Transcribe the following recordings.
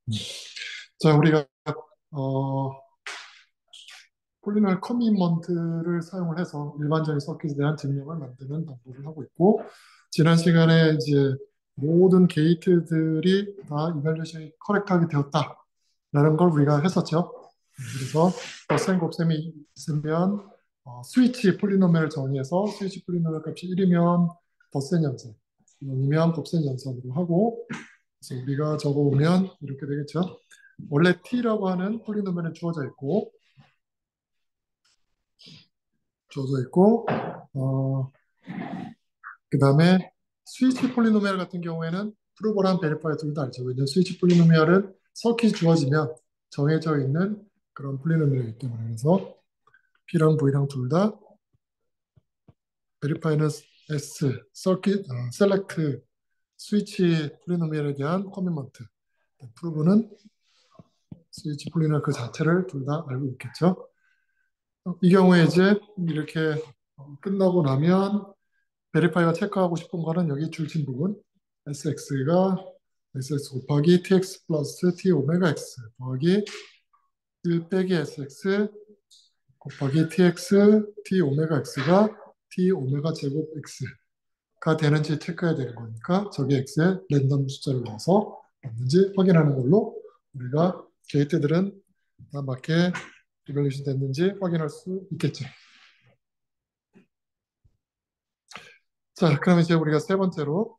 음. 자, 우리가 어, 폴리노미얼 커미먼트를 사용을 해서 일반적인 서킷에 대한 증명을 만드는 방법을 하고 있고, 지난 시간에 이제 모든 게이트들이 다 이발레이션이 커렉트하게 되었다라는 걸 우리가 했었죠. 그래서 덧셈 곱셈이 있으면 스위치 폴리노미얼 정의해서 스위치 폴리노미얼 값이 1이면 덧셈 연산, 0이면 곱셈 연산으로 하고, 그래서 우리가 적어보면 이렇게 되겠죠. 원래 t라고 하는 폴리노미얼은 주어져 있고, 그 다음에 스위치 폴리노미얼 같은 경우에는 프로보랑 베리파이 둘 다 알죠. 왜냐하면 스위치 폴리노미얼은 서킷이 주어지면 정해져 있는 그런 폴리노미얼이기 때문에. 그래서 P랑 V랑 둘 다 베리파이는 S, 서킷, 셀렉트, 스위치 폴리노미얼에 대한 커미먼트, 프로브는 스위치 폴리노미얼 그 자체를 둘 다 알고 있겠죠. 이 경우에 이제 이렇게 끝나고 나면 베리파이가 체크하고 싶은 거는 여기 줄진 부분 SX가 SX 곱하기 TX 플러스 T 오메가 X 더하기 1 빼기 SX 곱하기 TX T 오메가 X가 T 오메가 제곱 X가 되는지 체크해야 되는 거니까 저기 X에 랜덤 숫자를 넣어서 맞는지 확인하는 걸로 우리가 게이트들은 다 맞게 이발레이션 됐는지 확인할 수 있겠죠. 자, 그럼 이제 우리가 세 번째로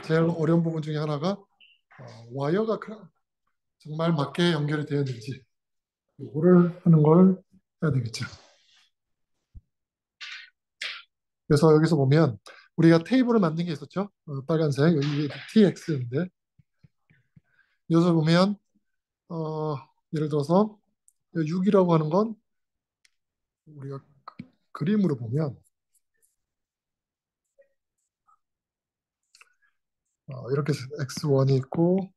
제일 어려운 부분 중에 하나가 와이어가 정말 맞게 연결이 되었는지 이거를 하는 걸 해야 되겠죠. 그래서 여기서 보면 우리가 테이블을 만든 게 있었죠. 빨간색 여기 TX인데 여기서 보면 어, 예를 들어서 6이라고 하는 건 우리가 그림으로 보면 이렇게 X1이 있고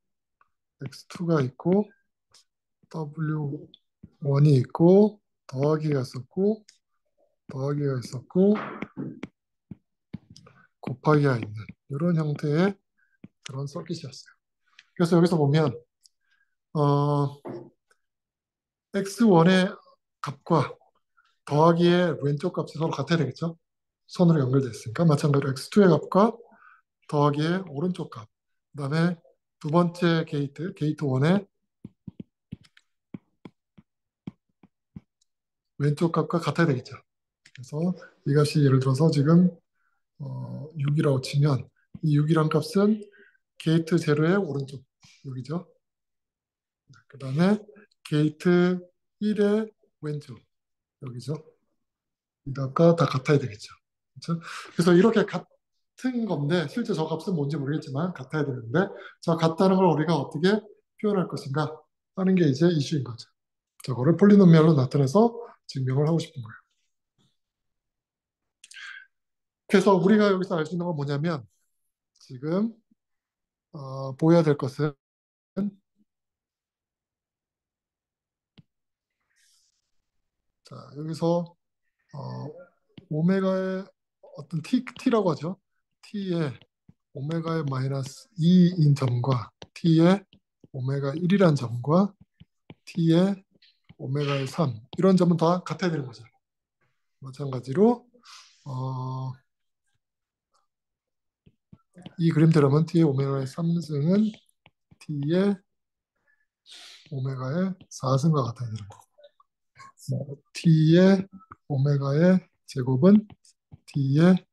X2가 있고 W1이 있고 더하기가 있었고 곱하기가 있는 이런 형태의 그런 서킷이었어요. 그래서 여기서 보면 어, X1의 값과 더하기의 왼쪽 값이 서로 같아야 되겠죠? 선으로 연결되어 있으니까 마찬가지로 X2의 값과 더하기의 오른쪽 값, 그 다음에 두 번째 게이트 1의 왼쪽 값과 같아야 되겠죠. 그래서 이 값이 예를 들어서 지금 6이라고 치면 이 6이란 값은 게이트 제로의 오른쪽 여기죠. 그 다음에 게이트 1의 왼쪽 여기죠. 이 값과 다 같아야 되겠죠. 그렇죠? 그래서 이렇게 같은 건데 실제 저 값은 뭔지 모르겠지만 같아야 되는데 저 같다는 걸 우리가 어떻게 표현할 것인가 하는 게 이제 이슈인 거죠. 저거를 폴리노미얼로 나타내서 증명을 하고 싶은 거예요. 그래서 우리가 여기서 알 수 있는 건 뭐냐면 지금 보여야 될 것은 자, 여기서 어, 오메가의 어떤 t라고 하죠. t의 오메가의 마이너스 2인 점과 t의 오메가 1이란 점과 t의 오메가의 3 이런 점은 다 같아야 되는 거죠. 마찬가지로 어, 이 그림대로면 t의 오메가의 3승은 t의 오메가의 4승과 같아야 되는 거고 t의 오메가의 제곱은 t의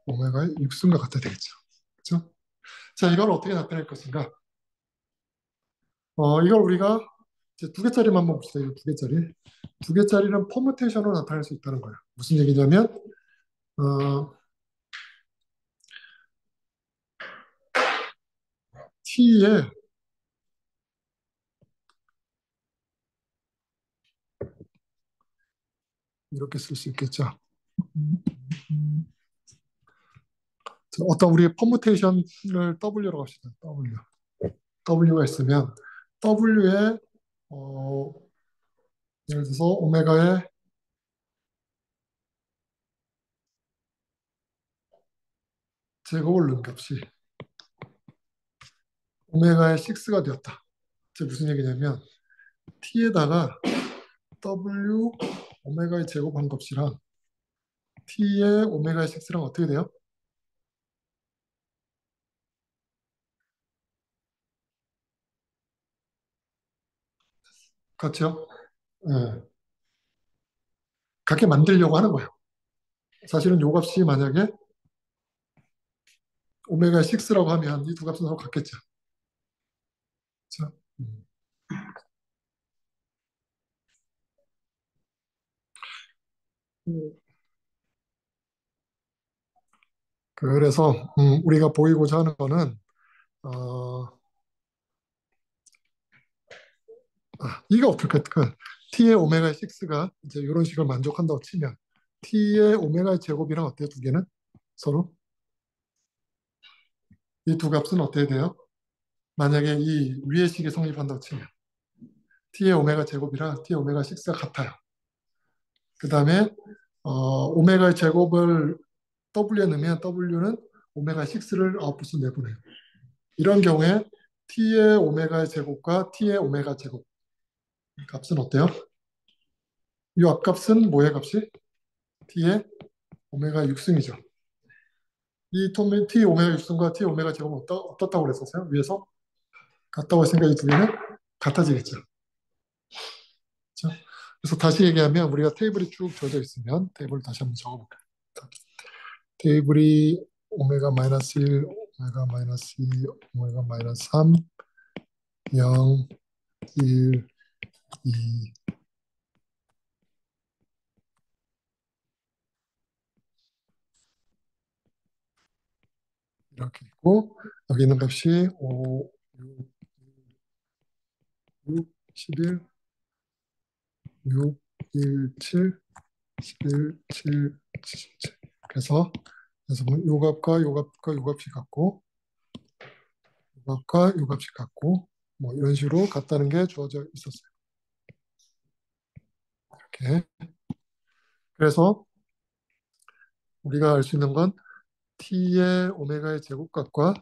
오메가의 6승과 같아야 되겠죠. 그렇죠? 자, 이걸 어떻게 나타낼 것인가? 이걸 우리가 이제 두 개짜리만 한번 봅시다. 이거 두 개짜리. 두 개짜리는 퍼뮤테이션으로 나타낼 수 있다는 거예요. 무슨 얘기냐면 어, t에 이렇게 쓸 수 있겠죠. 어떤 우리 퍼뮤테이션을 W라고 합시다. W. W가 있으면 W에 어, 예를 들어서 오메가의 제곱을 넣은 값이 오메가의 6가 되었다. 즉 무슨 얘기냐면 t에다가 w 오메가의 제곱한 값이랑 t의 오메가의 6랑 어떻게 돼요? 같죠? 예, 같게 만들려고 하는 거예요. 사실은 요 값이 만약에 오메가 6라고 하면 이 두 값은 서로 같겠죠. 그렇죠? 음, 그래서 우리가 보이고자 하는 거는 어, 이가 어떨까? 그 t의 오메가 6가 이제 이런 식을 만족한다고 치면 t의 오메가 제곱이랑 어때요? 두 개는 서로 이 두 값은 어떻게 돼요? 만약에 이 위의 식이 성립한다고 치면 t의 오메가 제곱이랑 t의 오메가 6가 같아요. 그 다음에 오메가 제곱을 w에 넣으면 w는 오메가 6를 아웃풋으로 내보내요. 이런 경우에 t의 오메가 제곱과 t의 오메가 제곱 값은 어때요? 이 앞값은 뭐의 값이? t의 오메가 6승이죠. T 오메가 6승과 T 오메가 제곱은 어떻다고 그랬었어요? 위에서 같다고 했으니까 이 두 개는 같아지겠죠. 그렇죠? 그래서 다시 얘기하면 우리가 테이블이 쭉 주어져 있으면 테이블을 다시 한번 적어볼게요. 테이블이 오메가 마이너스 1, 오메가 마이너스 2, 오메가 마이너스 3, 0, 1, 2 이렇게 있고 여기 있는 값이 5, 6, 6, 11, 6, 1, 7, 11, 7, 7. 그래서 요 값과 요 값과 요 값이 같고 요 값과 요 값이 같고 뭐 이런 식으로 같다는 게 주어져 있었어요. 이렇게. 그래서 우리가 알 수 있는 건 t의 오메가의 제곱값과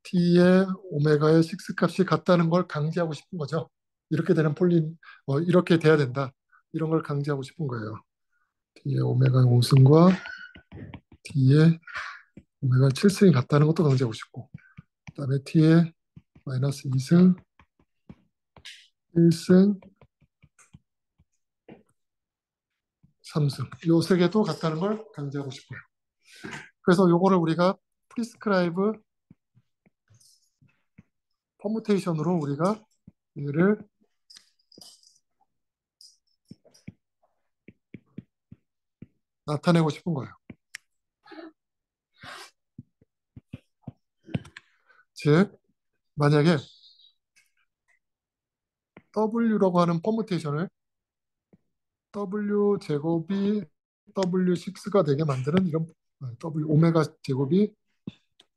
t의 오메가의 6 값이 같다는 걸 강제하고 싶은 거죠. 이렇게 되는 이렇게 돼야 된다. 이런 걸 강제하고 싶은 거예요. t의 오메가 5승과 t의 오메가 7승이 같다는 것도 강제하고 싶고 그다음에 t의 마이너스 2승, 1승, 3승 요 세 개도 같다는 걸 강제하고 싶어요. 그래서 요거를 우리가 프리스크라이브 퍼무테이션으로 우리가 얘를 나타내고 싶은 거예요. 즉 만약에 W라고 하는 퍼무테이션을 W 제곱이 W6가 되게 만드는 이런 W 오메가 제곱이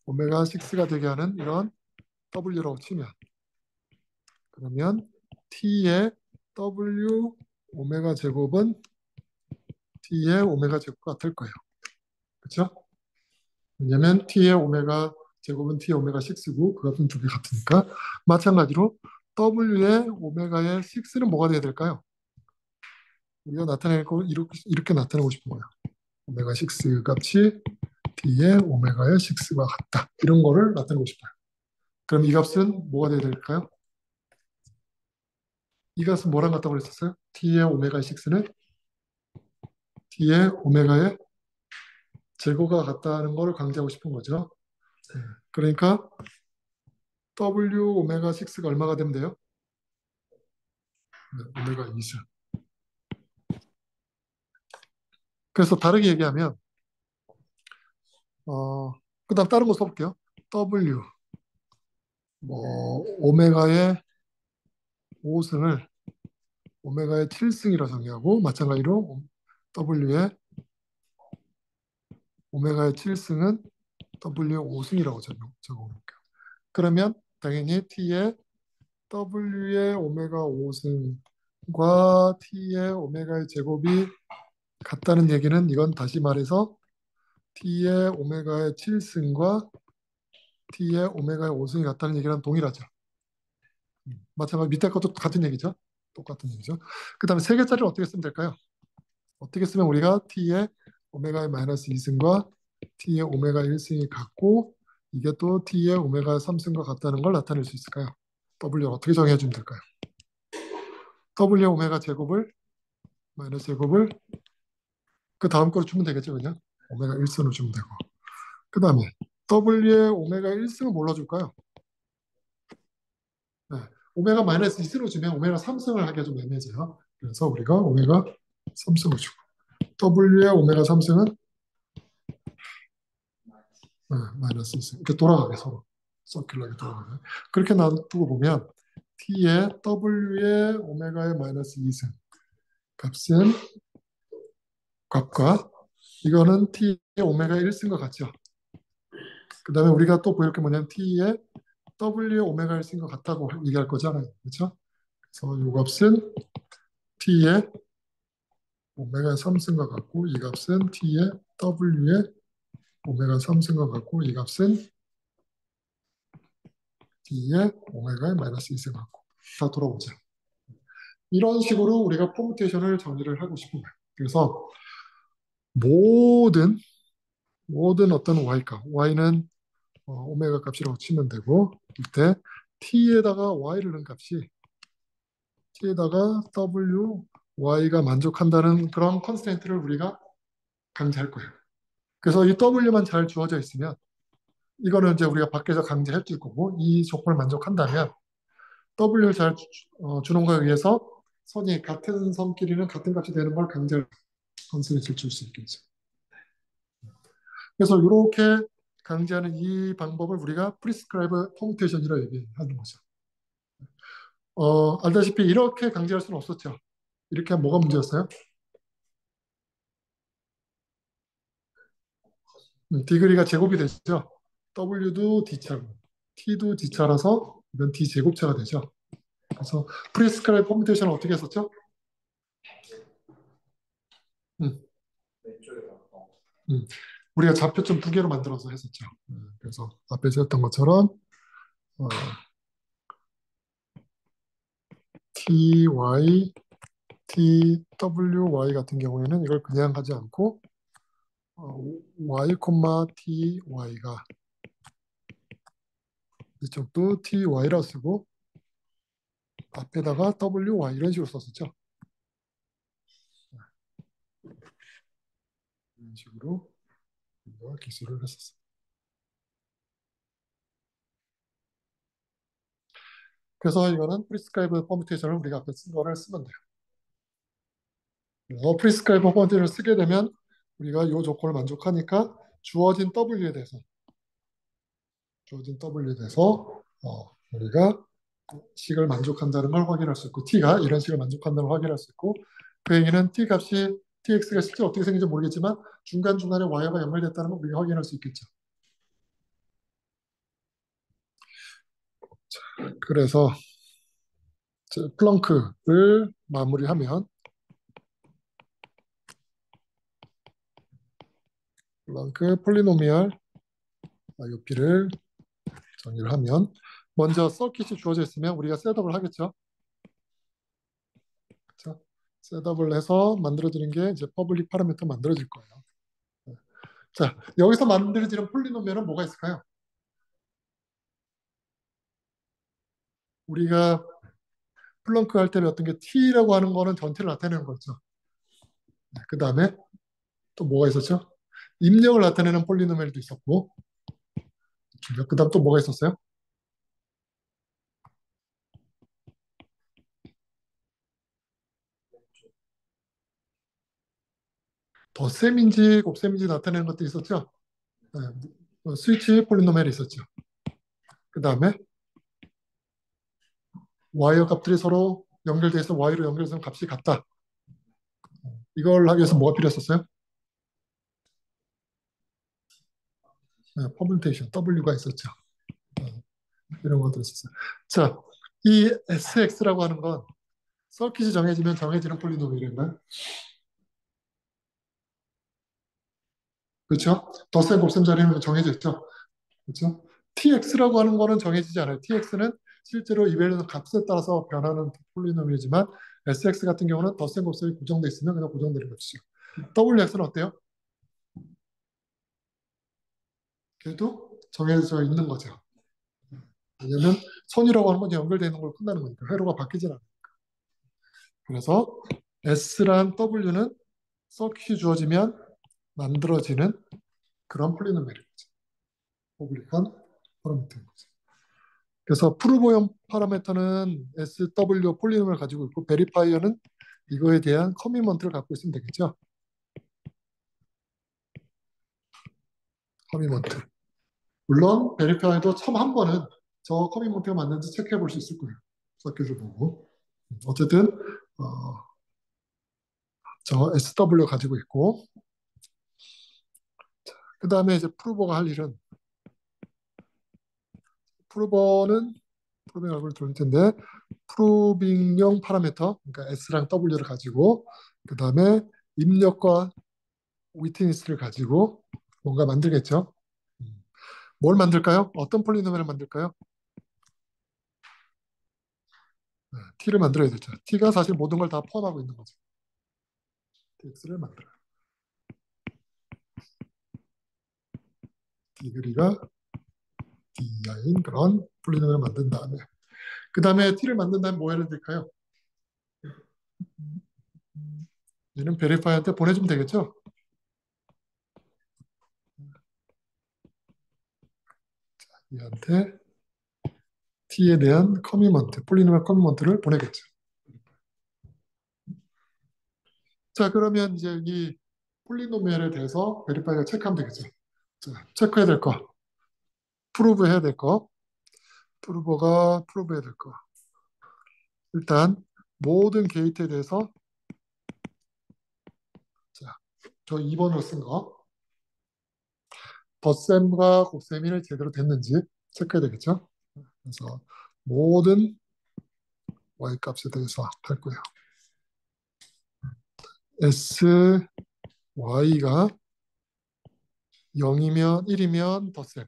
오메가 6가 되게 하는 이런 W라고 치면 그러면 T의 W 오메가 제곱은 T의 오메가 제곱 같을 거예요. 그렇죠? 왜냐면 T의 오메가 제곱은 T의 오메가 6고 그 값은 두 개 같으니까 마찬가지로 W의 오메가의 6는 뭐가 돼야 될까요? 우리가 나타낼 거 이렇게 나타내고 싶은 거예요. 오메가 6 값이 T의 오메가의 6와 같다. 이런 거를 나타내고 싶어요. 그럼 이 값은 뭐가 돼야 될까요? 이 값은 뭐랑 같다고 그랬었어요? T의 오메가 6는 T의 오메가의 제곱과 같다는 걸 강조하고 싶은 거죠. 네. 그러니까 W 오메가 6가 얼마가 되면 돼요? 네, 오메가 2죠. 그래서 다르게 얘기하면 어, 그다음 다른 거 써볼게요. W 오메가의 5승을 오메가의 7승이라 정의하고 마찬가지로 W의 오메가의 7승은 W의 5승이라고 적어볼게요. 그러면 당연히 T의 W의 오메가 5승과 T의 오메가의 제곱이 같다는 얘기는 이건 다시 말해서 T의 오메가의 7승과 T의 오메가의 5승이 같다는 얘기랑 동일하죠. 마찬가지 밑에 것도 같은 얘기죠. 똑같은 얘기죠. 그 다음에 세 개짜리를 어떻게 쓰면 될까요? 어떻게 쓰면 우리가 t의 오메가의 마이너스 2승과 t의 오메가 1승이 같고 이게 또 t의 오메가 3승과 같다는 걸 나타낼 수 있을까요? W 어떻게 정해주면 될까요? W 오메가 제곱을 마이너스 제곱을 그 다음 거로 주면 되겠죠, 그냥 오메가 1승으로 주면 되고 그 다음에 W의 오메가 1승은 뭘로 줄까요? 네. 오메가 마이너스 2승으로 주면 오메가 3승을 하기가 좀 애매해져요. 그래서 우리가 오메가 3승을 주고 W의 오메가 3승은 마이너스 2승 이렇게 돌아가게 서로 서큘러하게 돌아가게 그렇게 놔두고 보면 T의 W의 오메가의 마이너스 2승 값은 값과 이거는 T의 오메가 1승과 같죠. 그 다음에 우리가 또 보일 게 뭐냐면 T의 W의 오메가 1승과 같다고 얘기할 거잖아요. 그렇죠? 그래서 이 값은 T의 오메가 3승과 같고 이 값은 T의 W의 오메가 3승과 같고 이 값은 T의 오메가의 마이너스 2승 같고 다 돌아오죠. 이런 식으로 우리가 퍼뮤테이션을 정리를 하고 싶은 거예요. 그래서 모든 어떤 y가 y는 오메가 값이라고 치면 되고 이때 t에다가 y를 넣은 값이 t에다가 w y가 만족한다는 그런 컨스트레인트를 우리가 강제할 거예요. 그래서 이 w만 잘 주어져 있으면 이거는 이제 우리가 밖에서 강제할 줄 거고 이 조건을 만족한다면 w를 잘 주는 거에 의해서 선이 같은 선끼리는 같은 값이 되는 걸 강제할 컨스트레인트를 줄 수 있겠죠. 그래서 이렇게 강제하는 이 방법을 우리가 프리스크라이브 퍼뮤테이션이라고 얘기하는 거죠. 알다시피 이렇게 강제할 수는 없었죠. 이렇게 하면 뭐가 문제였어요? D그리가 제곱이 되죠. W도 D차고 T도 D차라서 이건 D 제곱차가 되죠. 그래서 프리스크라이브 퍼뮤테이션을 어떻게 했었죠? 음, 음. 우리가 좌표점 두 개로 만들어서 했었죠. 그래서 앞에서 했던 것처럼 어, TY, TWY 같은 경우에는 이걸 그냥 하지 않고 y, ty가 이쪽도 ty라 쓰고 앞에다가 wy 이런 식으로 썼었죠. 이런 식으로 기술을 했었어요. 그래서 이거는 프리스크라이브 퍼뮤테이션을 우리가 앞에 쓴 거를 쓰면 돼요. 프리스크라이브 퍼뮤테이션을 쓰게 되면 우리가 이 조건을 만족하니까 주어진 W에 대해서 우리가 식을 만족한다는 걸 확인할 수 있고 T가 이런 식을 만족한다는 걸 확인할 수 있고 그 얘기는 T 값이 TX가 실제 어떻게 생긴지 모르겠지만 중간중간에 와이어가 연결됐다는 걸 우리가 확인할 수 있겠죠. 그래서 플렁크를 마무리하면 플렁크 폴리노미얼 IOP를 정의를 하면 먼저 서킷이 주어져 있으면 우리가 셋업을 하겠죠. 그렇죠? 셋업을 해서 만들어지는 게 이제 퍼블릭 파라미터 만들어질 거예요. 자, 여기서 만들어지는 폴리노미얼은 뭐가 있을까요? 우리가 플렁크 할 때는 어떤 게 t라고 하는 거는 전체를 나타내는 거죠. 그 다음에 또 뭐가 있었죠? 입력을 나타내는 폴리노미얼도 있었고 그 다음 또 뭐가 있었어요? 덧셈인지 곱셈인지 나타내는 것도 있었죠. 네, 스위치 폴리노미얼이 있었죠. 그 다음에 와이어 값들이 서로 연결돼 있어 Y로 연결해서 값이 같다. 이걸 하기 위해서 뭐가 필요했었어요? 네, 퍼뮤테이션 W가 있었죠. 이런 것들이 있었어요. 자, 이 SX라고 하는 건 서킷이 정해지면 정해지는 폴리노미얼인가요? 그렇죠? 덧셈 곱셈 자리는 정해져 있죠. 그렇죠? TX라고 하는 거는 정해지지 않아요. TX는 실제로 이 밸류는 값에 따라서 변하는 폴리노미이지만 sx 같은 경우는 덧셈 곱셈이 고정돼 있으면 그냥 고정되는 것이죠. wx는 어때요? 그래도 정해져 있는 거죠. 왜냐면 선이라고 하는 건 연결되어 있는 걸 끝나는 거니까 회로가 바뀌진 않아요. 그래서 s랑 w는 서킷이 주어지면 만들어지는 그런 폴리노미얼인 거죠. 오블릭한 파라미터인 거죠. 그래서 프루보형 파라미터는 SW 폴리노미얼을 가지고 있고 베리파이어는 이거에 대한 커미먼트를 갖고 있으면 되겠죠. 커미먼트. 물론 베리파이어도 처음 한 번은 저 커미먼트가 맞는지 체크해 볼 수 있을 거예요. 서킷을 보고. 어쨌든 저 SW 가지고 있고 그 다음에 이제 프루버가 할 일은 프루버는 프로빙 얼굴 돌릴 텐데 프로빙용 파라미터 그러니까 S랑 W를 가지고 그 다음에 입력과 위트니스를 가지고 뭔가 만들겠죠. 음. 뭘 만들까요? 어떤 폴리노미를 만들까요? T를 만들어야 되죠. T가 사실 모든 걸 다 포함하고 있는 거죠. Tx를 만들어요. D그리가 D인 그런 폴리노미를 만든 다음에 그 다음에 T를 만든 다음에 뭐 해야 될까요? 얘는 베리파이한테 보내주면 되겠죠. 얘한테 T에 대한 커미먼트, 폴리노미얼 커미먼트를 보내겠죠. 자, 그러면 이제 이 폴리노미얼에 대해서 베리파이가 체크하면 되겠죠. 자, 체크해야 될 거, 프루브 해야 될 거, 프루버가 프루브 해야 될 거. 일단 모든 게이트에 대해서 자, 저 2번으로 쓴 거, 덧셈과 곱셈이 제대로 됐는지 체크해야 되겠죠. 그래서 모든 y 값에 대해서 할 거예요. s, y가 0이면 1이면 덧셈.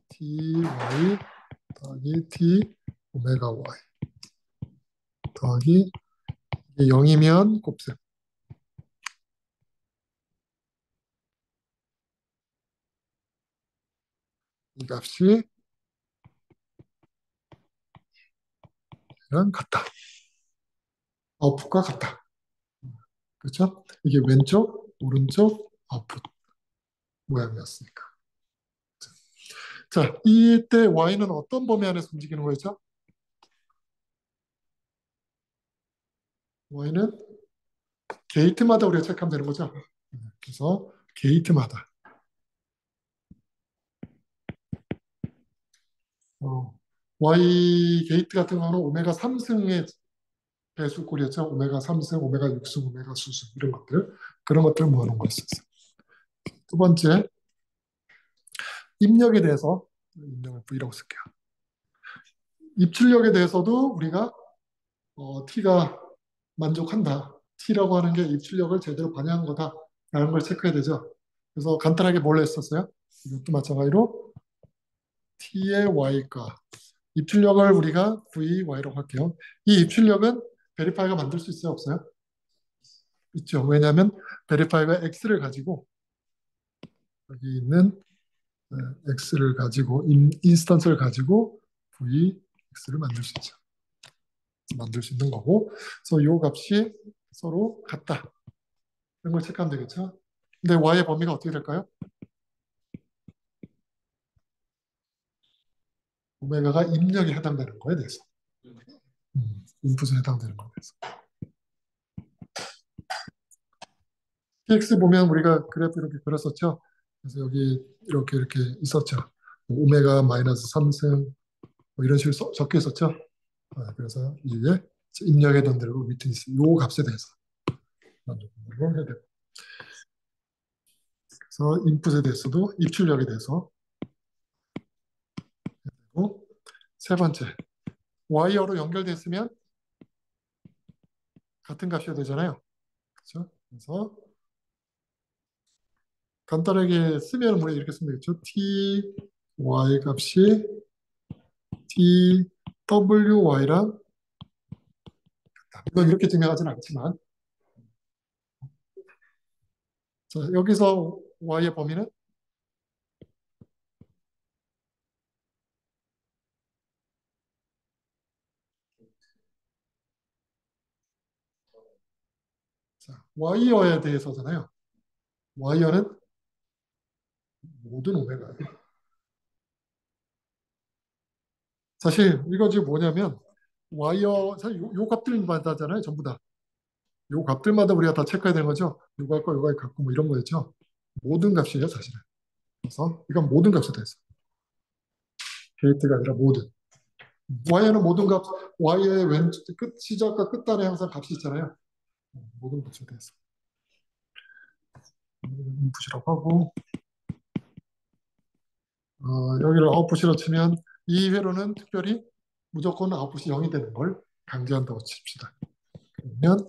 t, y 더하기 t, 오메가 y 더하기 0이면 곱셈. 이 값이 랑 같다. 아웃풋과 같다. 그렇죠? 이게 왼쪽, 오른쪽, 아웃풋 모양이었으니까. 자, 이때 y는 어떤 범위 안에서 움직이는 거죠? y는 게이트마다 우리가 체크하면 되는 거죠. 그래서 게이트마다 어, y 게이트 같은 경우는 오메가 3승의 배수꼴이었죠. 오메가 3승, 오메가 6승, 오메가 수승 이런 것들 그런 것들을 모아놓은 거였었어요. 두 번째 입력에 대해서 입력을 V라고 쓸게요. 입출력에 대해서도 우리가 T가 만족한다. T라고 하는 게 입출력을 제대로 반영한 거다라는 걸 체크해야 되죠. 그래서 간단하게 뭘 했었어요? 이것도 마찬가지로 T의 Y가 입출력을 우리가 VY라고 할게요. 이 입출력은 베리파이가 만들 수 있어요? 없어요? 있죠. 왜냐하면 베리파이가 X를 가지고 여기 있는 X를 가지고 인스턴스를 가지고 VX를 만들 수 있죠. 만들 수 있는 거고 그래서 이 값이 서로 같다. 이런 걸 체크하면 되겠죠. 근데 Y의 범위가 어떻게 될까요? 오메가가 입력에 해당되는 거에 대해서 인풋에 해당되는 거에 대해서 PX 보면 우리가 그래프 이렇게 그렸었죠. 그래서 여기 이렇게 있었죠. 오메가 마이너스 3승 뭐 이런 식으로 적혀 있었죠. 그래서 이게 입력해둔 대로 밑에 있어요. 요 값에 대해서 만족을 해야 되고 그래서 인풋에 대해서도 입출력에 대해서 되고 세 번째 와이어로 연결됐으면 같은 값이어야 되잖아요. 그렇죠? 그래서 간단하게 쓰면 우리 이렇게 쓰면 되겠죠. t y 값이 t wy랑 이건 이렇게 증명하지는 않지만 자, 여기서 y의 범위는 자, y어에 대해서잖아요. y어는 모든 오메가예요. 사실 이거 지금 뭐냐면 y어 사실 요 값들마다잖아요. 전부 다. 요 값들마다 우리가 다 체크해야 되는 거죠. 요거 같고 요거 같고 뭐 이런 거였죠. 모든 값이에요, 사실은. 그래서 이건 모든 값에 대해서. 게이트가 아니라 모든. y는 모든 값, y의 왼쪽 끝 시작과 끝단에 항상 값이 있잖아요. 모든 값에 대해서. 인풋이라고 하고 여기를 아웃풋이라고 치면 이 회로는 특별히 무조건 아웃풋이 0이 되는 걸 강제한다고 칩시다. 그러면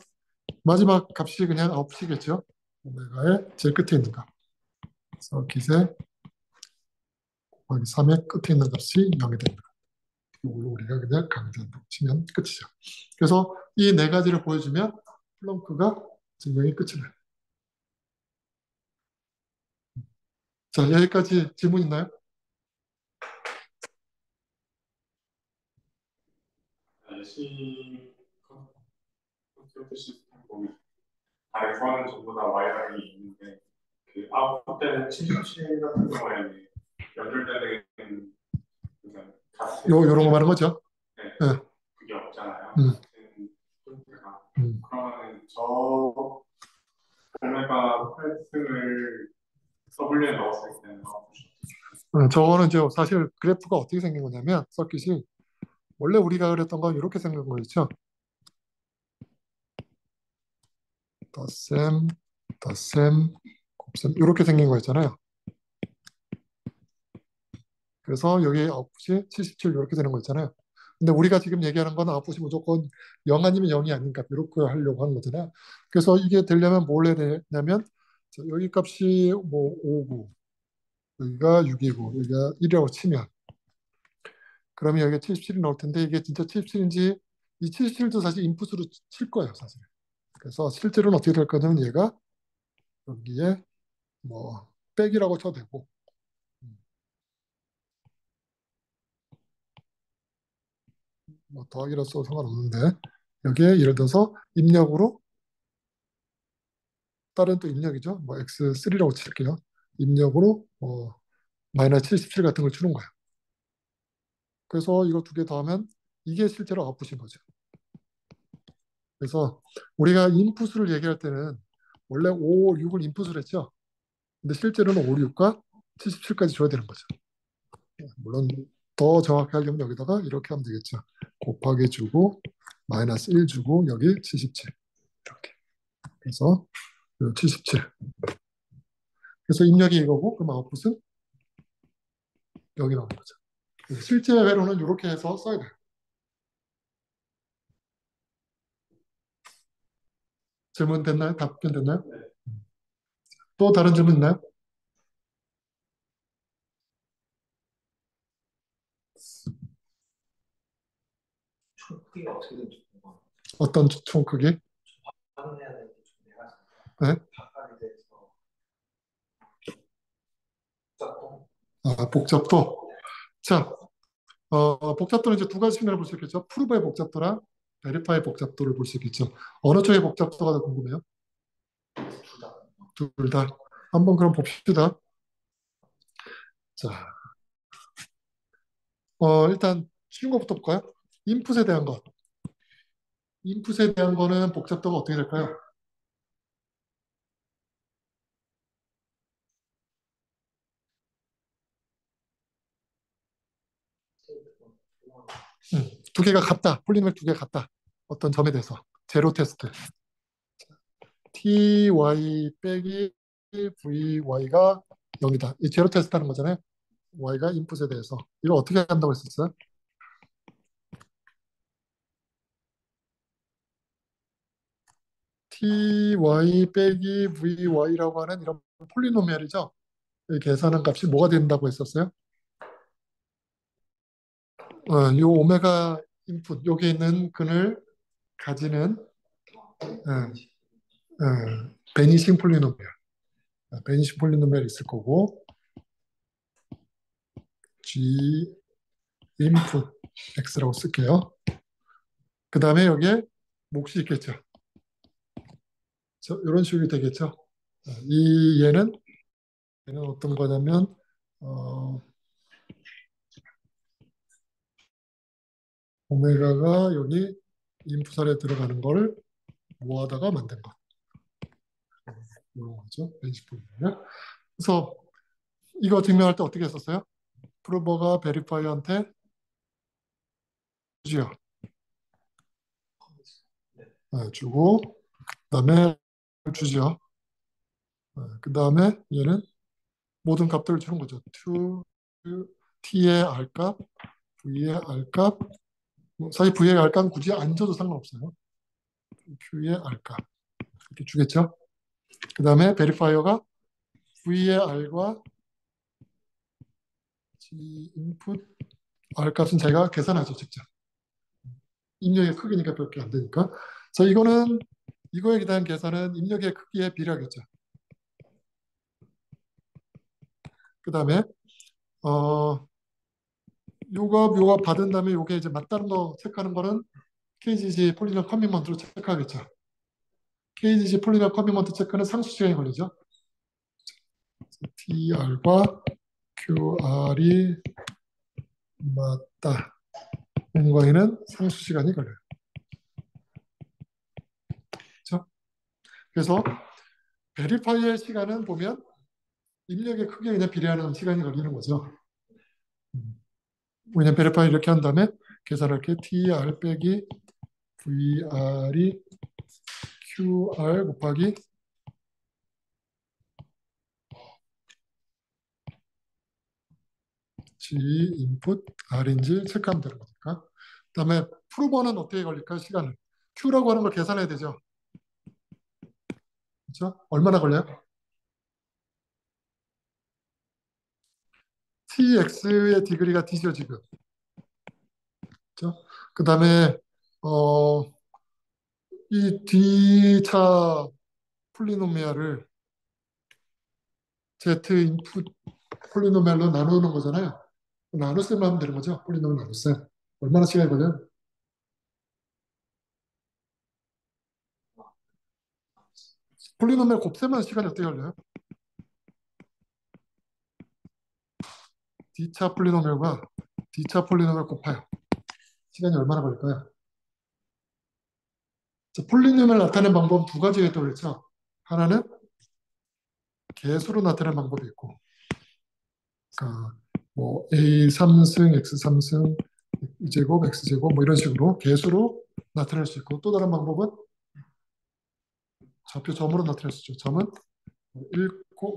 마지막 값이 그냥 아웃풋이겠죠. 오메가의 제일 끝에 있는 값. 서킷의 곱하기 3의 끝에 있는 값이 0이 됩니다. 이걸로 우리가 그냥 강제한다고 치면 끝이죠. 그래서 이 네 가지를 보여주면 플렁크가 증명이 끝이 나요. 자, 여기까지 질문 있나요? 시 컴퓨터 시스템 보면 F1은 전부 다 와이어링이 있는데 그 아웃풋 때는 77 같은 경우에는 연결되는 그냥 요런 거 말하는 거죠. 네, 네. 그게 없잖아요. 음, 포인트가. 음. 그러면 저 오메가 8승을 W에 넣었을 때는 저거는 이제 사실 그래프가 어떻게 생긴 거냐면 서킷이 원래 우리가 그랬던 건 이렇게 생긴 거였죠. 덧셈, 덧셈, 곱셈 이렇게 생긴 거였잖아요. 그래서 여기 아웃풋이 77 이렇게 되는 거였잖아요. 근데 우리가 지금 얘기하는 건 아웃풋이 무조건 0 아니면 0이 아닌가 이렇게 하려고 하는 거잖아요. 그래서 이게 되려면 뭘 해야 되냐면 자, 여기 값이 뭐 5고 여기가 6이고 여기가 1이라고 치면 그러면 여기가 77이 나올 텐데 이게 진짜 77인지 이 77도 사실 인풋으로 칠 거예요, 사실. 그래서 실제로는 어떻게 될 거냐면 얘가 여기에 뭐 백이라고 쳐도 되고 뭐 더하기로 써도 상관없는데 여기에 예를 들어서 입력으로 다른 또 입력이죠. 뭐 x3라고 칠게요. 입력으로 마이너스 77 같은 걸 주는 거예요. 그래서 이거 두 개 더하면 이게 실제로 아웃풋인 거죠. 그래서 우리가 인풋을 얘기할 때는 원래 5, 6을 인풋을 했죠. 근데 실제로는 5, 6과 77까지 줘야 되는 거죠. 물론 더 정확히 하려면 여기다가 이렇게 하면 되겠죠. 곱하기 주고 마이너스 1 주고 여기 77 이렇게. 그래서 77. 그래서 입력이 이거고 그럼 아웃풋은 여기 나오는 거죠. 그래서 실제 회로는 이렇게 해서 써야 돼요. 질문 됐나요? 답변 됐나요? 또 다른 질문 있나요? 총 크기가 어떻게 되는지 궁금합니다. 어떤 총 크기? 확인해야 되는 게좀 내가 네? 각각에 대해서 복잡도 복잡도. 자, 복잡도는 이제 두 가지 측면을 볼 수 있겠죠. 프루브의 복잡도랑 베리파의 복잡도를 볼 수 있겠죠. 어느 쪽의 복잡도가 더 궁금해요? 둘다 둘 다. 한번 그럼 봅시다. 자, 일단 쉬운 것부터 볼까요? 인풋에 대한 것. 인풋에 대한 거는 복잡도가 어떻게 될까요? 두 개가 같다. 폴리노믹 두 개가 같다. 어떤 점에 대해서. 제로 테스트. ty 빼기 vy가 0이다. 이 제로 테스트 하는 거잖아요. y가 인풋에 대해서. 이거 어떻게 한다고 했었어요? ty 빼기 vy라고 하는 이런 폴리노미얼이죠. 이 계산한 값이 뭐가 된다고 했었어요? 이 오메가 인풋 여기 있는 근을 가지는 베니싱 폴리노미얼. 베니싱 폴리노미얼 있을 거고 G 인풋 X라고 쓸게요. 그 다음에 여기에 몫이 있겠죠. 이런 식으로 되겠죠. 이 얘는 어떤 거냐면 오메가가 여기 인풋 안에 들어가는 걸 모아다가 만든 것. 이런 거죠. 베이직 폴리노미얼. 그래서 이거 증명할 때 어떻게 했었어요? 프로버가 베리파이어한테 주죠. 주고 그다음에 주죠. 그 다음에 얘는 모든 값들을 주는 거죠. t의 r값, v의 r값, 사실 v의 r값은 굳이 안 줘도 상관없어요. q의 r값 이렇게 주겠죠. 그 다음에 베리파이어가 v의 r과 g input r 값은 제가 계산하죠, 직접. 입력의 크기니까 별게 안 되니까. 그래서 이거에 대한 계산은 입력의 크기에 비례하겠죠. 그 다음에 요거 받은 다음에 요게 이제 맞다는 거 체크하는 거는 KGG 폴리nomial 커미먼트로 체크하겠죠. KGG 폴리nomial 커미먼트 체크는 상수 시간이 걸리죠. TR과 QR이 맞다. 거에는 상수 시간이 걸려요. 그렇죠? 그래서 베리파이의 시간은 보면 입력의 크기에 그냥 비례하는 시간이 걸리는 거죠. 왜냐면 베리파이 이렇게 한 다음에 계산할 게 TR 빼기 VR이 QR 곱하기 G 인풋 R인지 체크하면 되는 거니까. 그 다음에 프로버는 어떻게 걸릴까? 시간을. Q라고 하는 걸 계산해야 되죠. 그렇죠? 얼마나 걸려요? TX의 디그리가 D죠, 지금. 그렇죠? 그 다음에 이 D차 폴리노미알을 Z 인풋 폴리노미알로 나누는 거잖아요. 나눗셈 하면 되는 거죠. 폴리노미알 나눗셈. 얼마나 시간이 걸려요? 폴리노미알 곱셈만 시간이 어떻게 걸려요? D차 폴리노미알과 D차 폴리노미알 곱해요. 시간이 얼마나 걸릴까요? 자, 폴리노미알 나타내는 방법은 두 가지가 있다고 그랬죠. 하나는 개수로 나타내는 방법이 있고, 뭐 A 3승, X 3승, X제곱, X제곱 뭐 이런 식으로 개수로 나타낼 수 있고, 또 다른 방법은 좌표 점으로 나타낼 수 있죠. 점은 1,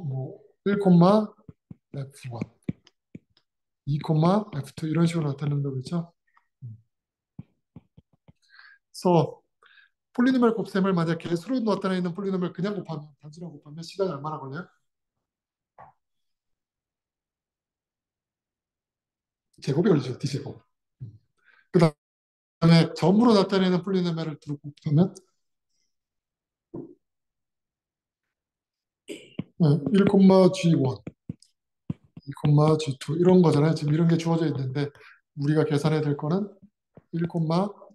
뭐 1, F1, 2, F2 이런 식으로 나타낸다고 그랬죠. 그래서 폴리노미알 곱셈을 만약 개수로 나타내는 폴리노미알 그냥 곱하면 단수랑 곱하면 시간이 얼마나 걸려요? 제곱이 걸리죠. D제곱. 그 다음에 점으로 나타내는 폴리노미알을 두고 곱하면 1,G1, 2,G2 이런 거잖아요. 지금 이런 게 주어져 있는데 우리가 계산해야 될 거는 1,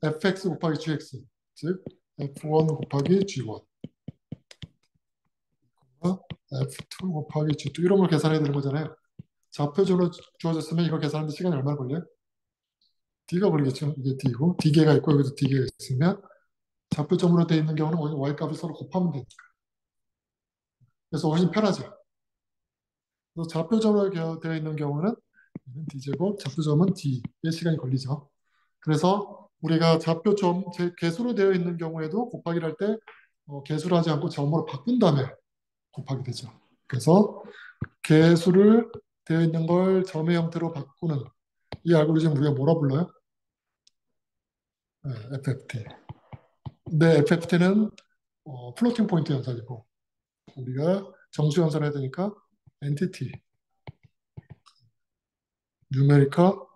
fx 곱하기 gx 즉 f1 곱하기 g1 f2 곱하기 g2 이런 걸 계산해야 되는 거잖아요. 좌표적으로 주어졌으면 이거 계산하는데 시간이 얼마나 걸려요? d가 걸리겠죠. 이게 d고 d개가 있고 여기도 d개가 있으면 좌표점으로 되어 있는 경우는 y값을 서로 곱하면 되니까. 그래서 훨씬 편하죠. 그래서 좌표점으로 되어 있는 경우는 d제곱, 좌표점은 d의 시간이 걸리죠. 그래서 우리가 좌표점 개수로 되어 있는 경우에도 곱하기를 할 때 개수로 하지 않고 점으로 바꾼 다음에 곱하기 되죠. 그래서 개수를 되어 있는 걸 점의 형태로 바꾸는 이 알고리즘 우리가 뭐라 불러요? FFT. 근데 FFT는 플로팅 포인트 연산이고 우리가 정수 연산해야 되니까 엔티티, 뉴메리컬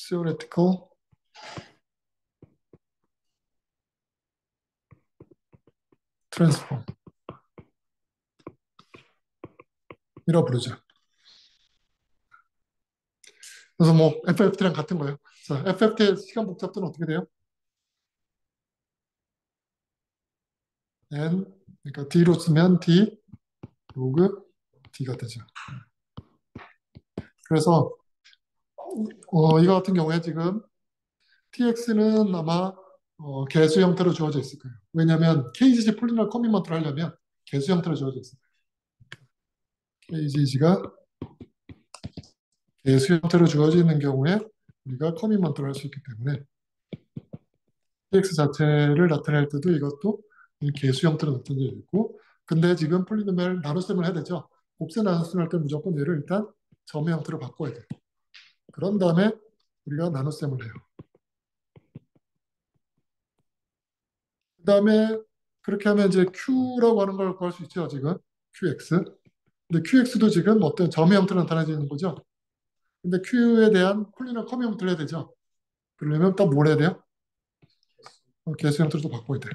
theoretical transform 이라고 부르죠. 그래서 뭐 FFT랑 같은 거예요. 자, FFT의 시간 복잡도는 어떻게 돼요? N 그러니까 D로 쓰면 D 로그 D가 되죠. 그래서 이거 같은 경우에 지금 TX는 아마 개수 형태로 주어져 있을 거예요. 왜냐하면 KGG 폴리널 커미먼트를 하려면 개수 형태로 주어져 있어요. KGG가 개수 형태로 주어져 있는 경우에 우리가 커미먼트를 할 수 있기 때문에 TX 자체를 나타낼 때도 이것도 이 개수 형태로 나타내져 있고 근데 지금 폴리노미얼 나눗셈을 해야 되죠. 곱셈 나눗셈 할 때 무조건 얘를 일단 점의 형태로 바꿔야 돼요. 그런 다음에 우리가 나눗셈을 해요. 그 다음에 그렇게 하면 이제 Q라고 하는 걸 구할 수 있죠. 지금 QX. 근데 QX도 지금 어떤 점의 형태로 나타나지는 거죠. 근데 Q에 대한 폴리노미얼 커미 형태를 해야 되죠. 그러려면 또 뭘 해야 돼요? 개수 형태로 또 바꿔야 돼요.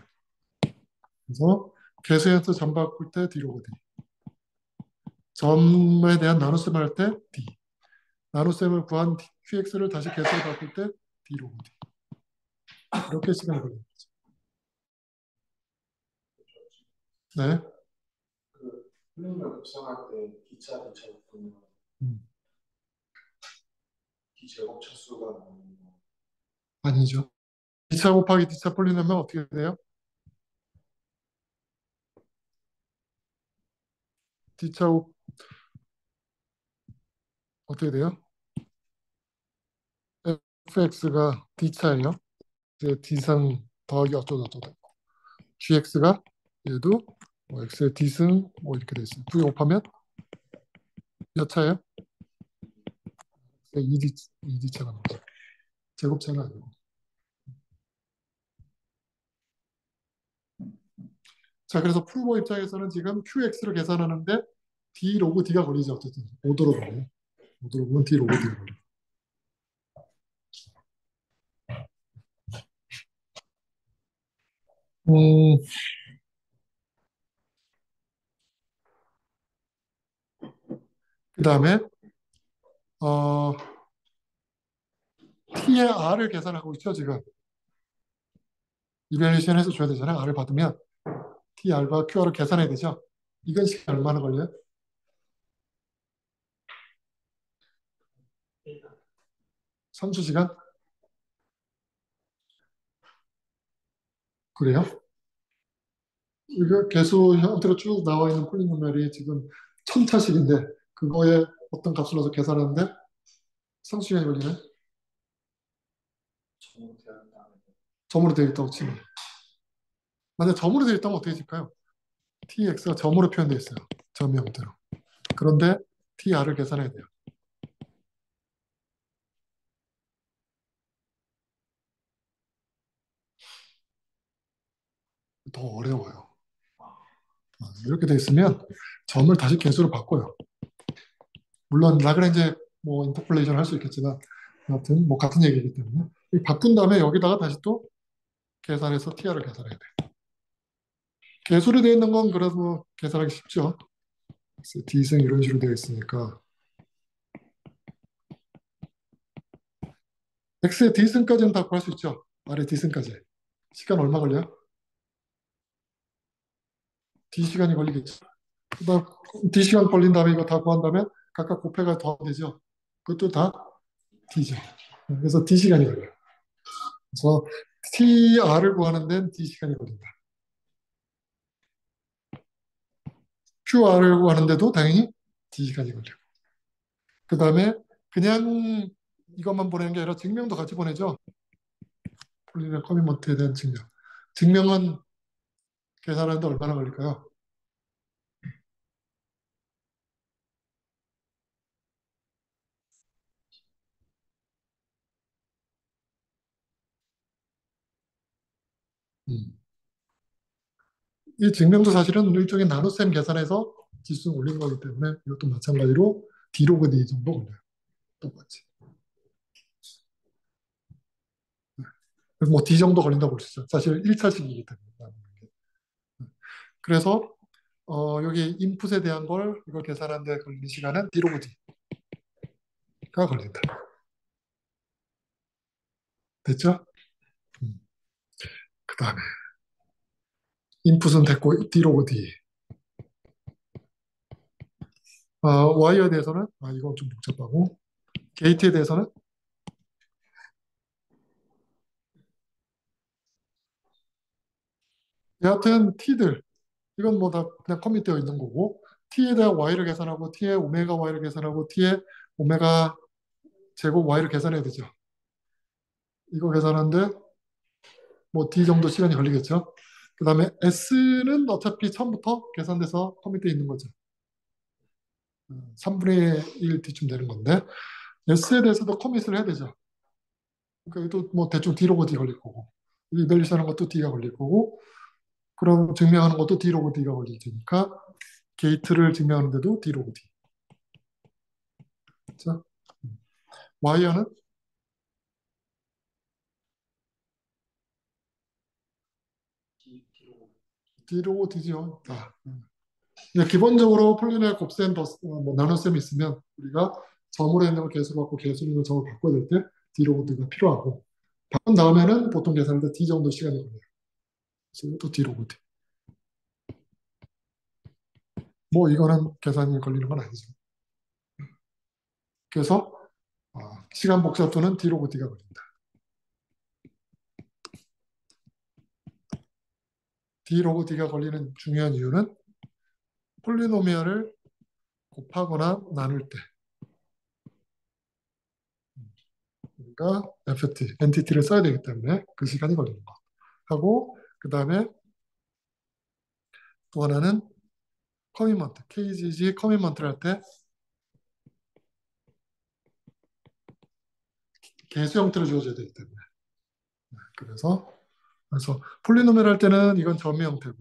그래서 개수 형태 점 바꿀 때 D로 D. 점에 대한 나눗셈을 할 때 D. 나눗셈을 구한 QX를 다시 개수로 바꿀 때 D로 D. 이렇게 시간이 걸립니다. 네. 그 플레이를 곱셈할 때 D차 보면 음, D제곱 차수가 나오는 거. 아니죠. D차 곱하기 D차 폴리노미얼 어떻게 돼요? D차 어떻게 돼요? fx가 D차예요. 이제 D승 더하기 어쩌고저쩌고 gx가 얘도 뭐 x의 D승 뭐 이렇게 돼 있어요. 두 개 곱하면 몇 차예요? 2D차가 나오죠. 제곱차는 아니고. 자, 그래서 풀모 입장에서는 지금 QX를 계산하는데 D 로그 D가 걸리죠. 어쨌든 5도로 걸려요. 5도로 보면 D 로그 D가 걸려요. 음, 그 다음에 T의 R을 계산하고 있죠. 지금 이벨리에이션 해서 줘야 되잖아요. R을 받으면 TR과 QR을 계산해야 되죠. 이건 시간 얼마나 걸려요? 3수시간? 그래요? 이거 개수 형태로 쭉 나와 있는 폴리노미얼이 지금 1000차식인데 그거에 어떤 값을 넣어서 계산하는데 3수시간이 걸리네? 점으로 되어 있다는 점으로 되어 있다고 치면. 만약 점으로 되어 있다면 어떻게 될까요? tx가 점으로 표현되어 있어요. 점 형태로. 그런데 tr을 계산해야 돼요. 더 어려워요. 이렇게 되어 있으면 점을 다시 개수로 바꿔요. 물론 라그랑제 뭐 인터폴레이션 할 수 있겠지만 아무튼 뭐 같은 얘기이기 때문에 바꾼 다음에 여기다가 다시 또 계산해서 tr을 계산해야 돼요. 개수로 되어 있는 건 그래도 계산하기 쉽죠. d승 이런 식으로 되어 있으니까 x의 d승까지는 다 구할 수 있죠. r의 d승까지. 시간 얼마 걸려요? d시간이 걸리겠죠. 그다음 d시간 걸린 다음에 이거 다 구한 다음에 각각 곱해가 더되죠. 그것도 다 d죠. 그래서 d시간이 걸려요. 그래서 tr을 구하는 데는 d시간이 걸린다. QR을 구하는데도 당연히 d시간이 걸리고. 그 다음에 그냥 이것만 보내는 게 아니라 증명도 같이 보내죠. 폴리노미얼 커미먼트에 대한 증명. 증명은 계산하는데 얼마나 걸릴까요? 이 증명도 사실은 일종의 나눗셈 계산해서 지수 올린 거기 때문에 이것도 마찬가지로 D로그 D 정도 걸려요. 똑같이. 그래서 뭐 D 정도 걸린다고 볼 수 있어요. 사실 1차식이기 때문에. 그래서 여기 인풋에 대한 이걸 계산하는데 걸리는 시간은 D 로그 D가 걸린다. 됐죠? 그 다음에 인풋은 됐고 D 로그 D. Y에 대해서는 이건 좀 복잡하고 게이트에 대해서는 여하튼 T들 이건 뭐 다 그냥 커밋되어 있는 거고 T에 대한 Y를 계산하고 T의 오메가 Y를 계산하고 T의 오메가 제곱 Y를 계산해야 되죠. 이거 계산하는데 뭐 D 정도 시간이 걸리겠죠. 그 다음에 S는 어차피 처음부터 계산돼서 커밋되어 있는 거죠. 3분의 1 D쯤 되는 건데 S에 대해서도 커밋을 해야 되죠. 그러니까 이것도 뭐 대충 D로고 D 걸릴 거고 이벨리션 하는 것도 D가 걸릴 거고 그럼 증명하는 것도 D로고 D가 걸릴 테니까 게이트를 증명하는데도 D로고 D. 자, 와이어는 D로고 D죠. 기본적으로 폴리넬 곱셈 뭐 나눗셈이 있으면 우리가 점으로 있는 걸 개수로 갖고 개수로 있는 걸 점으로 바꿔야 될 때 D로고 D가 필요하고 바꾼 다음에는 보통 계산할 때 D 정도 시간이 걸려요. 그래서 또 D로고 D. 뭐 이거는 계산이 걸리는 건 아니죠. 그래서 시간 복잡도는 D로고 D가 걸린다. D로고 D가 걸리는 중요한 이유는 폴리노미얼을 곱하거나 나눌 때 우리가 FT, 엔티티를 써야 되기 때문에 그 시간이 걸리는 거. 하고 그 다음에 또 하나는 커미먼트, KGG 커미먼트를 할 때 개수 형태로 주어져야 되기 때문에 그래서 폴리노미얼 할 때는 이건 점의 형태고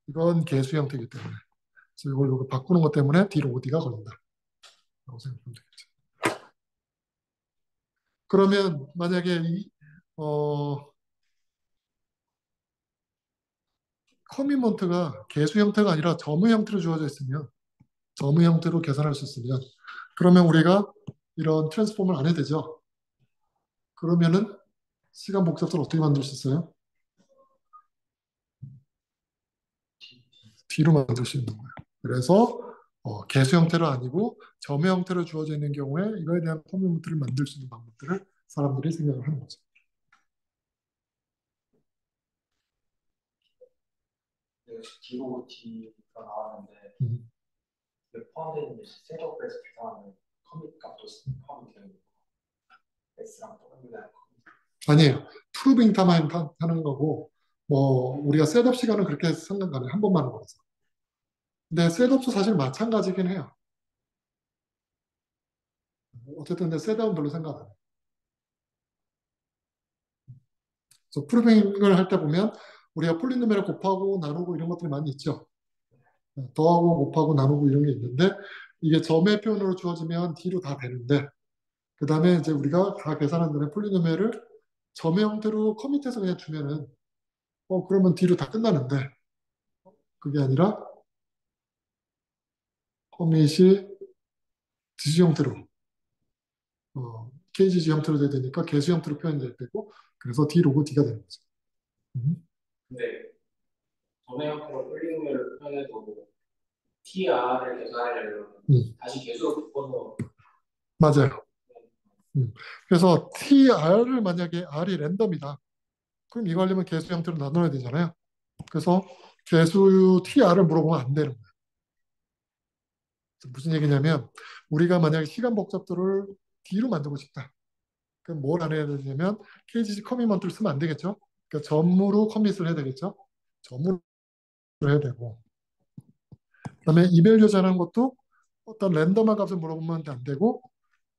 이건 개수 형태이기 때문에 그래서 이걸 바꾸는 것 때문에 D로 OD가 걸린다 라고 생각하면 되겠죠. 그러면 만약에 커미먼트가 개수 형태가 아니라 점의 형태로 주어져 있으면 점의 형태로 계산할 수 있으면 그러면 우리가 이런 트랜스폼을 안 해도 되죠. 그러면은 시간 복잡도를 어떻게 만들 수 있어요? D로 만들 수 있는 거예요. 그래서 개수 형태로 아니고 점의 형태로 주어져 있는 경우에 이거에 대한 커뮤니티를 만들 수 있는 방법들을 사람들이 생각을 하는 거죠. D로 D가 나왔는데 음. 포함되어 있는 셋업에서 계산하는 커밋 값도 포함이 되는 거고 S랑 W랑 아니에요. 프루빙 타만 하는 거고 뭐 우리가 셋업 시간은 그렇게 생각 안 해요. 한 번만 하는 거라서. 근데 셋업도 사실 마찬가지긴 해요. 어쨌든 근데 셋업은 별로 생각 안 해요. 그래서 프루빙을 할 때 보면 우리가 폴리노미얼 곱하고 나누고 이런 것들이 많이 있죠. 더하고 곱하고 나누고 이런 게 있는데 이게 점의 표현으로 주어지면 D로 다 되는데 그 다음에 이제 우리가 다 계산한 다음에 폴리노미얼을 점의 형태로 커밋해서 그냥 주면은 그러면 D로 다 끝나는데 그게 아니라 커밋이 지수 형태로 KGG 형태로 돼야 되니까 개수 형태로 표현돼야 되고 그래서 D 로고 D가 되는 거죠. 근데 전의 형태로 폴리노미얼을 표현해도 TR을 계산하려면 다시 개수로 바꿔서 맞아요. 그래서 TR을 만약에 R이 랜덤이다. 그럼 이거 하려면 개수 형태로 나눠야 되잖아요. 그래서 개수 TR을 물어보면 안 되는 거예요. 무슨 얘기냐면 우리가 만약에 시간 복잡도를 D로 만들고 싶다. 그럼 뭘 안 해야 되냐면 KGG 커미먼트를 쓰면 안 되겠죠. 그러니까 점으로 커밋을 해야 되겠죠. 점으로 해야 되고 그다음에 이벨류전하는 것도 어떤 랜덤한 값을 물어보면 안 되고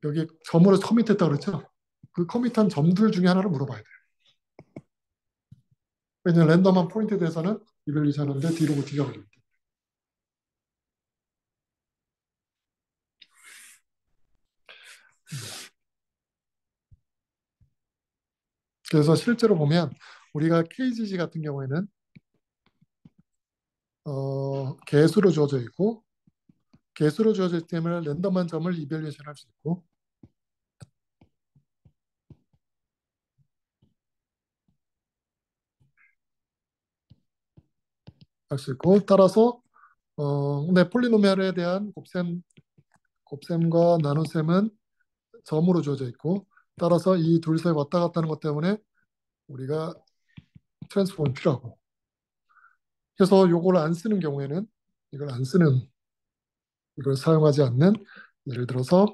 여기 점으로 커밋했다 그랬죠. 그 커밋한 점들 중에 하나를 물어봐야 돼요. 왜냐하면 랜덤한 포인트에 대해서는 이벨류전 하는데 D로 D가 걸립니다. 그래서 실제로 보면 우리가 KGG 같은 경우에는 개수로 주어져 있고 개수로 주어져 있기 때문에 랜덤한 점을 이벨리에이션 할 수 있고 따라서 근데 폴리노미알에 대한 곱셈과 나눗셈은 점으로 주어져 있고 따라서 이 둘 사이 왔다 갔다 하는 것 때문에 우리가 트랜스폼이 필요하고 그래서 요걸 안 쓰는 경우에는 이걸 안 쓰는 이걸 사용하지 않는 예를 들어서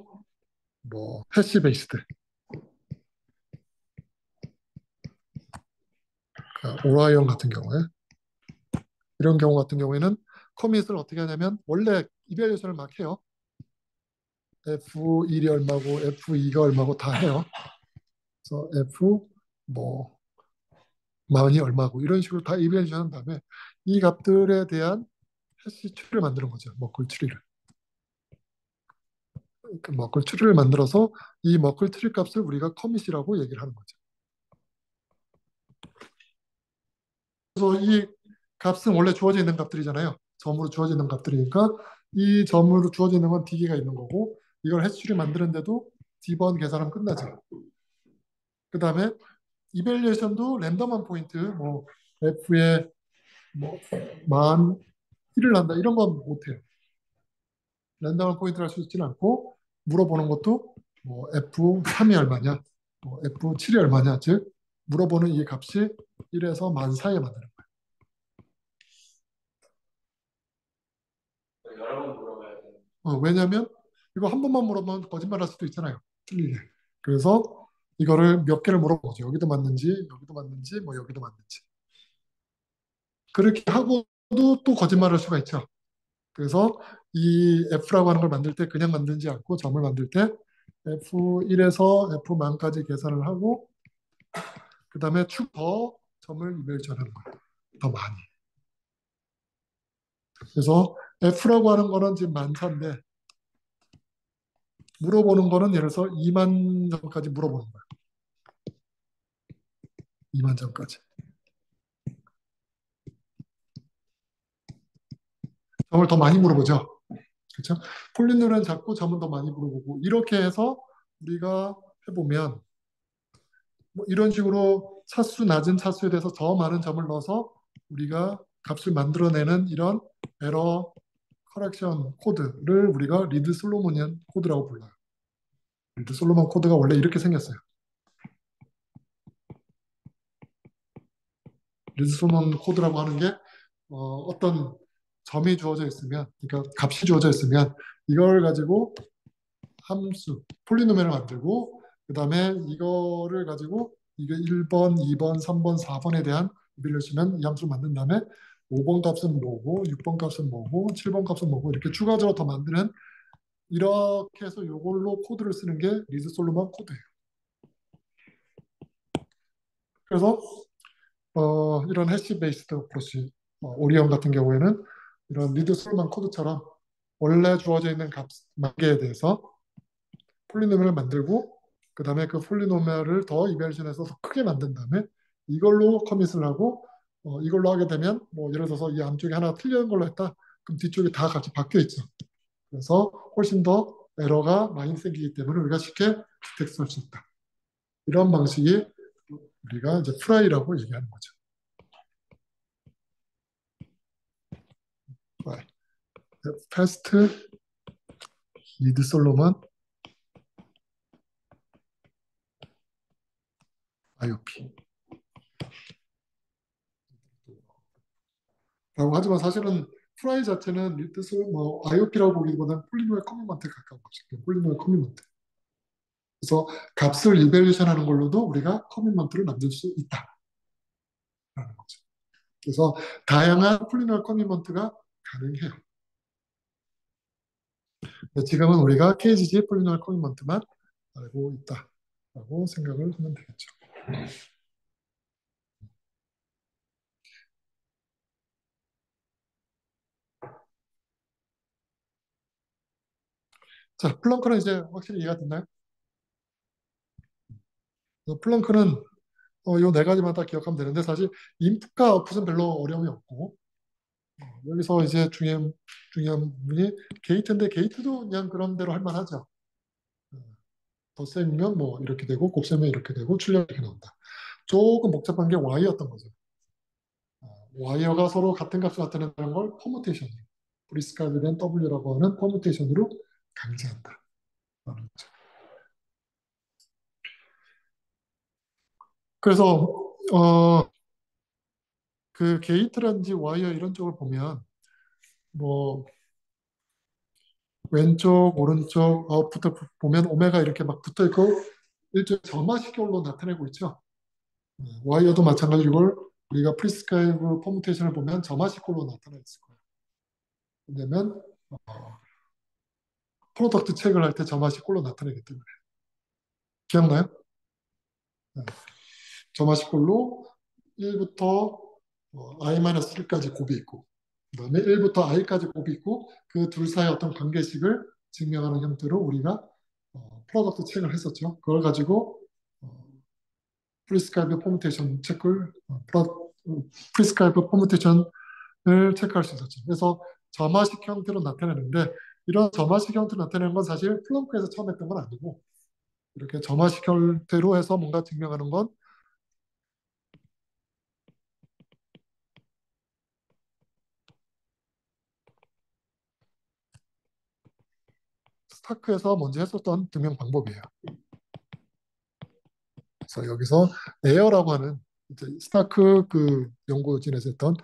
뭐 해시 베이스드 오라이언 같은 경우에 이런 경우 같은 경우에는 커밋을 어떻게 하냐면 원래 이벨리에이션을 막 해요. F1이 얼마고 F2가 얼마고 다 해요. 그래서 F 뭐 만이 얼마고 이런 식으로 다 이벨리에이션 한 다음에 이 값들에 대한 해시 추리를 만드는 거죠. 머클 추리를. 그 머클 추리를 만들어서 이 머클 추리 값을 우리가 커밋이라고 얘기를 하는 거죠. 그래서 이 값은 원래 주어져 있는 값들이잖아요. 점으로 주어져 있는 값들이니까 이 점으로 주어져 있는 건 d개가 있는 거고 이걸 해수추리 만드는데도 d번 계산하면 끝나죠. 그 다음에 이벨리에이션도 랜덤한 포인트 뭐 f에 뭐만 1을 한다 이런 건 못해요. 랜덤한 포인트를 할 수 있지는 않고 물어보는 것도 뭐 f3이 얼마냐 뭐 f7이 얼마냐 즉 물어보는 이 값이 1에서 만 사이에 만드는 여러 번 물어봐야 돼. 왜냐하면 이거 한 번만 물어보면 거짓말할 수도 있잖아요. 틀리게. 그래서 이거를 몇 개를 물어보죠. 여기도 맞는지, 여기도 맞는지, 뭐 여기도 맞는지. 그렇게 하고도 또 거짓말할 수가 있죠. 그래서 이 F라고 하는 걸 만들 때 그냥 만들지 않고 점을 만들 때 F1에서 F만까지 계산을 하고 그 다음에 더 점을 이벨전하는 거예요. 더 많이. 그래서 F라고 하는 거는 지금 만사인데 물어보는 거는 예를 들어서 2만 점까지 물어보는 거예요. 2만 점까지. 점을 더 많이 물어보죠. 그렇죠? 폴리노미얼은 작고 점은 더 많이 물어보고 이렇게 해서 우리가 해보면 뭐 이런 식으로 차수 낮은 차수에 대해서 더 많은 점을 넣어서 우리가 값을 만들어내는 이런 에러 커렉션 코드를 우리가 리드 솔로몬이안 코드라고 불러요. 리드 솔로몬 코드가 원래 이렇게 생겼어요. 리드 솔로몬 코드라고 하는 게 어떤 점이 주어져 있으면, 그러니까 값이 주어져 있으면 이걸 가지고 함수, 폴리노미얼을 만들고 그 다음에 이거를 가지고 이게 1번, 2번, 3번, 4번에 대한 이벨리에이션은 이 함수를 만든 다음에 5번 값은 뭐고 6번 값은 뭐고 7번 값은 뭐고 이렇게 추가적으로 더 만드는 이렇게 해서 이걸로 코드를 쓰는 게 리드 솔로몬 코드예요. 그래서 이런 해시 베이스드 어프로치 오리온 같은 경우에는 이런 리드 솔로몬 코드처럼 원래 주어져 있는 값 만 개에 대해서 폴리노미얼을 만들고 그 다음에 그 폴리노미얼을 더 이벨리에이션해서 더 크게 만든 다음에 이걸로 커밋을 하고 이걸로 하게 되면 뭐 예를 들어서 이 안쪽에 하나 틀린 걸로 했다. 그럼 뒤쪽에 다 같이 바뀌어 있죠. 그래서 훨씬 더 에러가 많이 생기기 때문에 우리가 쉽게 디텍트할 수 있다. 이런 방식이 우리가 이제 프라이라고 얘기하는 거죠. 패스트 리드 솔로몬 IOP 라고 하지만 사실은 프라이 자체는 리드 뭐 IOP라고 보기보다는 폴리노의 커미먼트에 가까운 거죠. 폴리노의 커미먼트. 그래서 값을 이벨리에이션 하는 걸로도 우리가 커미먼트를 만들 수 있다라는 거죠. 그래서 다양한 폴리노 커미먼트가 가능해요. 지금은 우리가 KGG 폴리노 커미먼트만 알고 있다라고 생각을 하면 되겠죠. 자, 플랑크는 이제 확실히 이해가 됐나요? 플랑크는 요 네 가지만 딱 기억하면 되는데 사실 인풋과 아웃풋은 별로 어려움이 없고 여기서 이제 중요한 부분이 게이트인데 게이트도 그냥 그런 대로 할 만하죠. 덧셈이면 뭐 이렇게 되고 곱셈이면 이렇게 되고 출력 이렇게 나온다. 조금 복잡한 게 Y였던 거죠. Y가 서로 같은 값을 나타낸다는 걸 퍼무테이션, 프리스크라이브된 W라고 하는 퍼무테이션으로 강제한다. 그래서 그 게이트라든지 와이어 이런 쪽을 보면 뭐 왼쪽 오른쪽 아웃풋을 보면 오메가 이렇게 막 붙어 있고 일종의 점화시경로 나타내고 있죠. 와이어도 마찬가지로 이걸 우리가 프리스크라이브 퍼무테이션을 보면 점화시경로 나타나 있을 거예요. 왜냐면 프로덕트 체크를 할 때 점화시경로 나타내기 때문에 기억나요? 네. 점화시경로 1부터 i-1까지 곱이 있고 그다음에 1부터 i까지 곱이 있고 그 둘 사이의 어떤 관계식을 증명하는 형태로 우리가 프로덕트 체크를 했었죠. 그걸 가지고 프리스크라이브 퍼무테이션 체크를 프리스크라이브 퍼무테이션을 체크할 수 있었죠. 그래서 점화식 형태로 나타내는데 이런 점화식 형태로 나타내는 건 사실 플렁크에서 처음 했던 건 아니고 이렇게 점화식 형태로 해서 뭔가 증명하는 건 스타크에서 먼저 했었던 증명 방법이에요. 그래서 여기서 에어라고 하는 이제 스타크 그 연구진에서 했던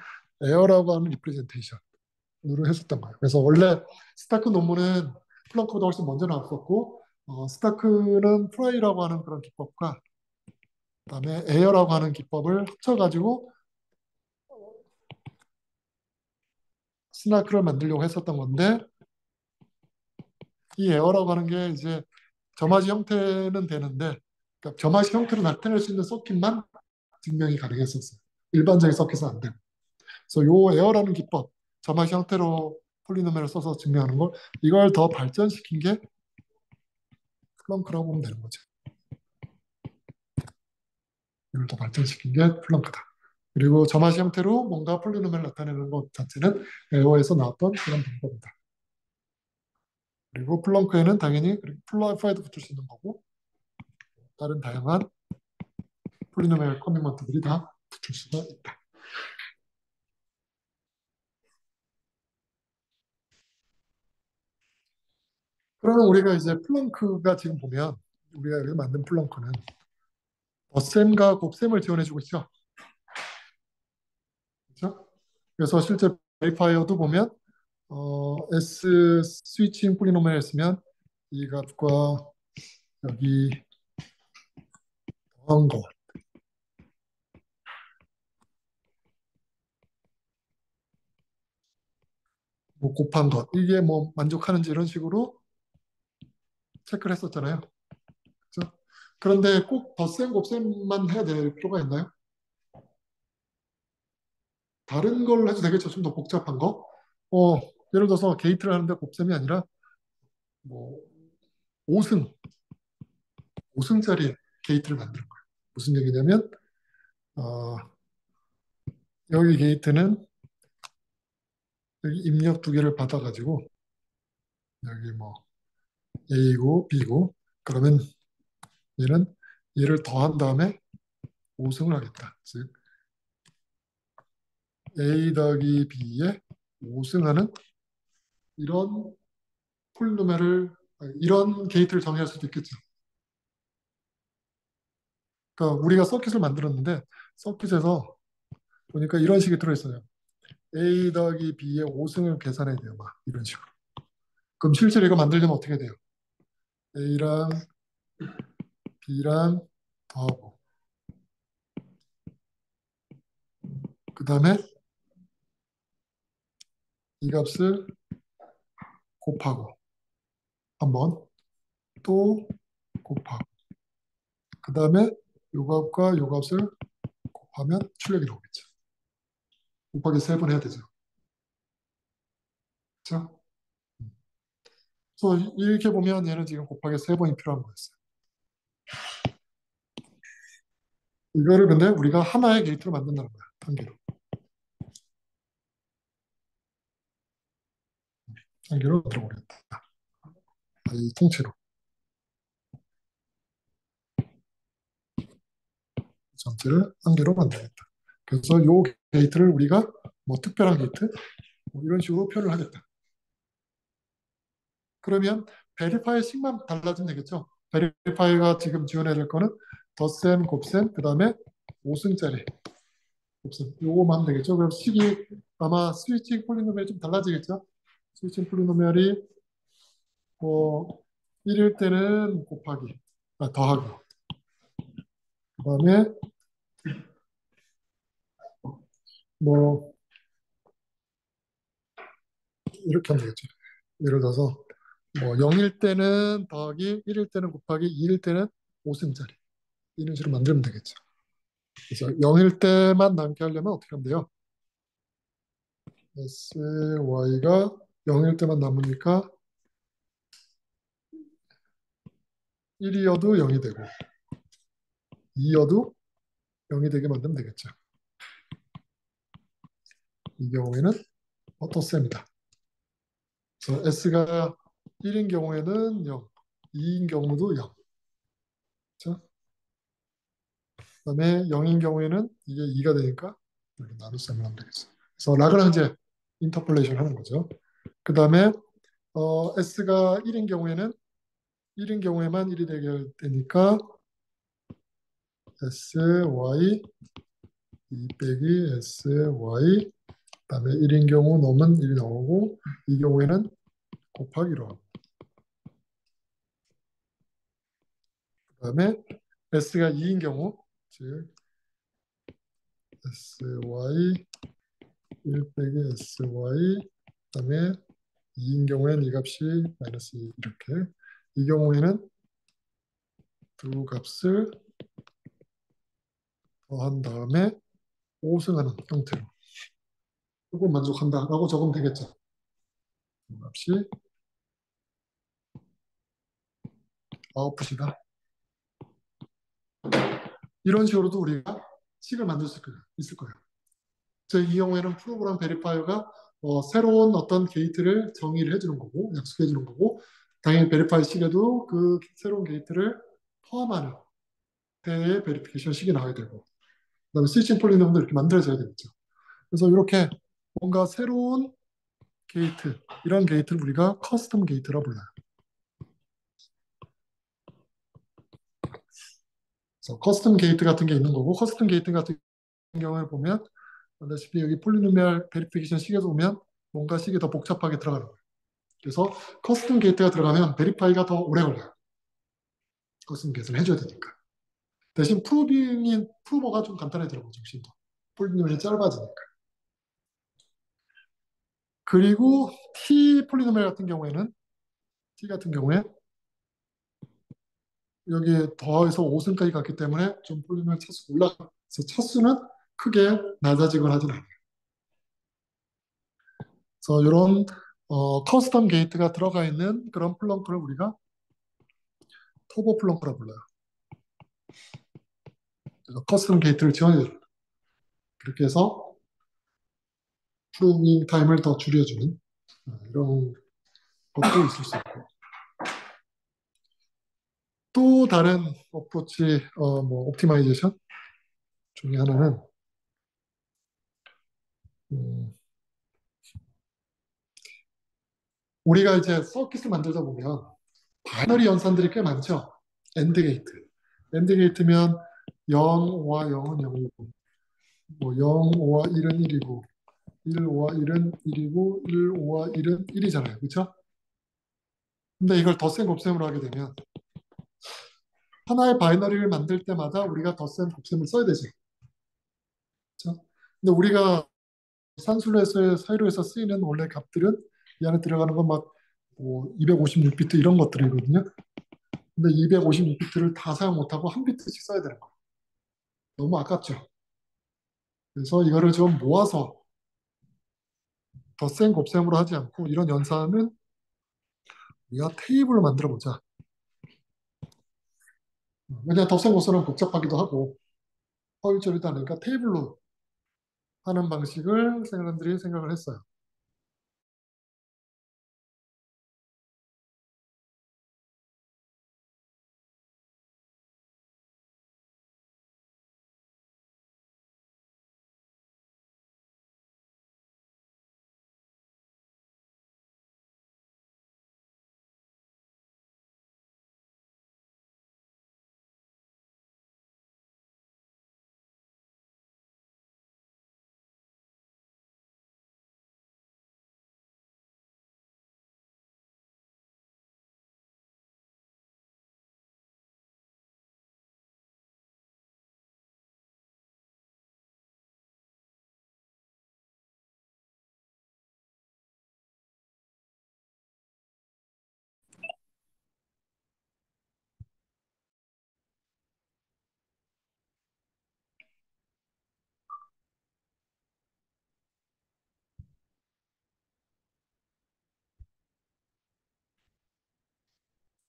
에어라고 하는 리프레젠테이션으로 했었던 거예요. 그래서 원래 스타크 논문은 플렁크보다 훨씬 먼저 나왔었고 스타크는 프라이라고 하는 그런 기법과 그다음에 에어라고 하는 기법을 합쳐가지고 스나크를 만들려고 했었던 건데 이 에어라고 하는 게 이제 점화지 형태는 되는데 그러니까 점화지 형태로 나타낼 수 있는 서킷만 증명이 가능했었어요. 일반적인 서킷은 안 되고. 그래서 요 에어라는 기법, 점화시 형태로 폴리노미를 써서 증명하는 걸 이걸 더 발전시킨 게 플렁크라고 보면 되는 거죠. 이걸 더 발전시킨 게 플렁크다. 그리고 점화시 형태로 뭔가 폴리노미를 나타내는 것 자체는 에어에서 나왔던 그런 방법이다. 그리고 플렁크에는 당연히 플라이파이도 붙을 수 있는 거고 다른 다양한 폴리노미얼 커미먼트들이 다 붙을 수가 있다. 그러면 우리가 이제 플렁크가 지금 보면 우리가 여기 만든 플렁크는 덧셈과 곱셈을 지원해주고 있죠. 그렇죠? 그래서 실제 베리파이어도 보면 S 스위칭 폴리노미얼 했으면 이 값과 여기 더한 거, 뭐 곱한 것 이게 뭐 만족하는지 이런 식으로 체크를 했었잖아요. 그렇죠? 그런데 꼭 덧셈 곱셈만 해야 될 필요가 있나요? 다른 걸 해도 되겠죠. 좀 더 복잡한 거. 예를 들어서 게이트를 하는데 곱셈이 아니라 뭐 5승, 5승짜리 게이트를 만드는 거예요. 무슨 얘기냐면 어, 여기 게이트는 여기 입력 두 개를 받아가지고 여기 뭐 A고 B고 그러면 얘는 얘를 더한 다음에 5승을 하겠다. 즉 A 더하기 B에 5승하는 이런 폴리노미얼을 이런 게이트를 정의할 수도 있겠죠. 그러니까 우리가 서킷을 만들었는데 서킷에서 보니까 이런 식이 들어있어요. A 더하기 B의 5승을 계산해야 돼요. 막 이런 식으로. 그럼 실제로 이거 만들려면 어떻게 돼요? A랑 B랑 더하고 그 다음에 이 값을 곱하고 한번 또 곱하고 그 다음에 요 값과 요 값을 곱하면 출력이 나오겠죠. 곱하기 3번 해야 되죠. 그렇죠? 그래서 이렇게 보면 얘는 지금 곱하기 3번이 필요한 거였어요. 이거를 근데 우리가 하나의 게이트로 만든다는 거야. 한 개로. 한 개로 만들어 보겠다. 이 통째로. 전체를 한 개로 만들겠다. 그래서 이 게이트를 우리가 뭐 특별한 게이트 뭐 이런 식으로 표현을 하겠다. 그러면 베리파이식만 달라지면 되겠죠. 베리파이가 지금 지원해야 될 거는 덧셈, 곱셈, 그 다음에 5승짜리 곱셈. 요거만 하면 되겠죠. 그럼 식이 아마 스위칭 폴리노미얼이 좀 달라지겠죠. 스위칭 폴리노미얼이 뭐 1일 때는 곱하기, 더하기. 그 다음에 뭐 이렇게 하면 되겠죠. 예를 들어서 뭐 0일 때는 더하기, 1일 때는 곱하기, 2일 때는 5승짜리. 이런 식으로 만들면 되겠죠. 그래서 0일 때만 남게 하려면 어떻게 하면 돼요? SY가 0일 때만 남으니까 1이어도 0이 되고 2여도 0이 되게 만들면 되겠죠. 이 경우에는 덧셈이다. 그래서 S가 1인 경우에는 0, 2인 경우도 0. 그렇죠? 그다음에 0인 경우에는 이게 2가 되니까 이렇게 나눗셈을 하면 되겠어. 그래서 라그랑제 인터폴레이션 하는 거죠. 그 다음에 S가 1인 경우에만 1이 되게 되니까 SY 2 빼기 SY 그다음에 1인 경우 넘은 1이 나오고 이 경우에는 곱하기로 그다음에 S가 2인 경우 즉 SY 1 빼기 SY 그다음에 2인 경우에는 이 값이 마이너스 2 이렇게 이 경우에는 두 값을 더한 다음에 5승하는 형태로 조금 만족한다라고 적으면 되겠죠. 이 값이 아웃풋이다. 이런 식으로도 우리가 식을 만들 수 있을 거예요. 이 경우에는 프로그램 베리파이어가 새로운 어떤 게이트를 정의를 해주는 거고 약속해 주는 거고 당연히 베리파이 식에도 그 새로운 게이트를 포함하는 대의 베리피케이션 식이 나와야 되고 그다음에 스위칭 폴리놈도 이렇게 만들어져야 되겠죠. 그래서 이렇게 뭔가 새로운 게이트 이런 게이트를 우리가 커스텀 게이트라 불러요. 그래서 커스텀 게이트 같은 게 있는 거고 커스텀 게이트 같은 경우에 보면 알다시피 여기 폴리노미얼 베리피케이션 식에서 보면 뭔가 식이 더 복잡하게 들어가는 거예요. 그래서 커스텀 게이트가 들어가면 베리파이가 더 오래 걸려요. 커스텀 게이트를 해줘야 되니까. 대신 프루버가 좀 간단해지는 거죠. 훨씬 더. 폴리노미얼이 짧아지니까. 그리고 폴리노미얼 같은 경우에는 T 같은 경우에 여기에 더해서 5승까지 갔기 때문에 좀 폴리노미얼 차수가 올라가서 차수는 크게 낮아지거나 하진 않아요. 그래서 이런 커스텀 게이트가 들어가 있는 그런 플렁크를 우리가 터보 플렁크라 불러요. 그래서 커스텀 게이트를 지원해줘요. 그렇게 해서 프로그래밍 타임을 더 줄여주는 이런 것도 있을 수 있고 또 다른 어프로치 뭐 옵티마이제이션 중에 하나는 음, 우리가 이제 서킷을 만들다 보면 바이너리 연산들이 꽤 많죠. 엔드 게이트. 엔드 게이트면 0와 0은 0이고 뭐 0, 5와 1은 1이고 1, 5와 1은 1이고 1, 5와 1은 1이잖아요. 그렇죠? 근데 이걸 덧셈 곱셈으로 하게 되면 하나의 바이너리를 만들 때마다 우리가 덧셈 곱셈을 써야 되죠. 그렇죠? 근데 우리가 산술에서 사이로에서 쓰이는 원래 값들은 이 안에 들어가는 건 막 뭐 256비트 이런 것들이거든요. 근데 256비트를 다 사용 못하고 한 비트씩 써야 되는 거예요. 너무 아깝죠. 그래서 이거를 좀 모아서 덧셈 곱셈으로 하지 않고 이런 연산은 우리가 테이블을 만들어 보자. 왜냐 덧셈 곱셈은 복잡하기도 하고 허일절이도 않으니까 테이블로 하는 방식을 사람들이 생각을 했어요.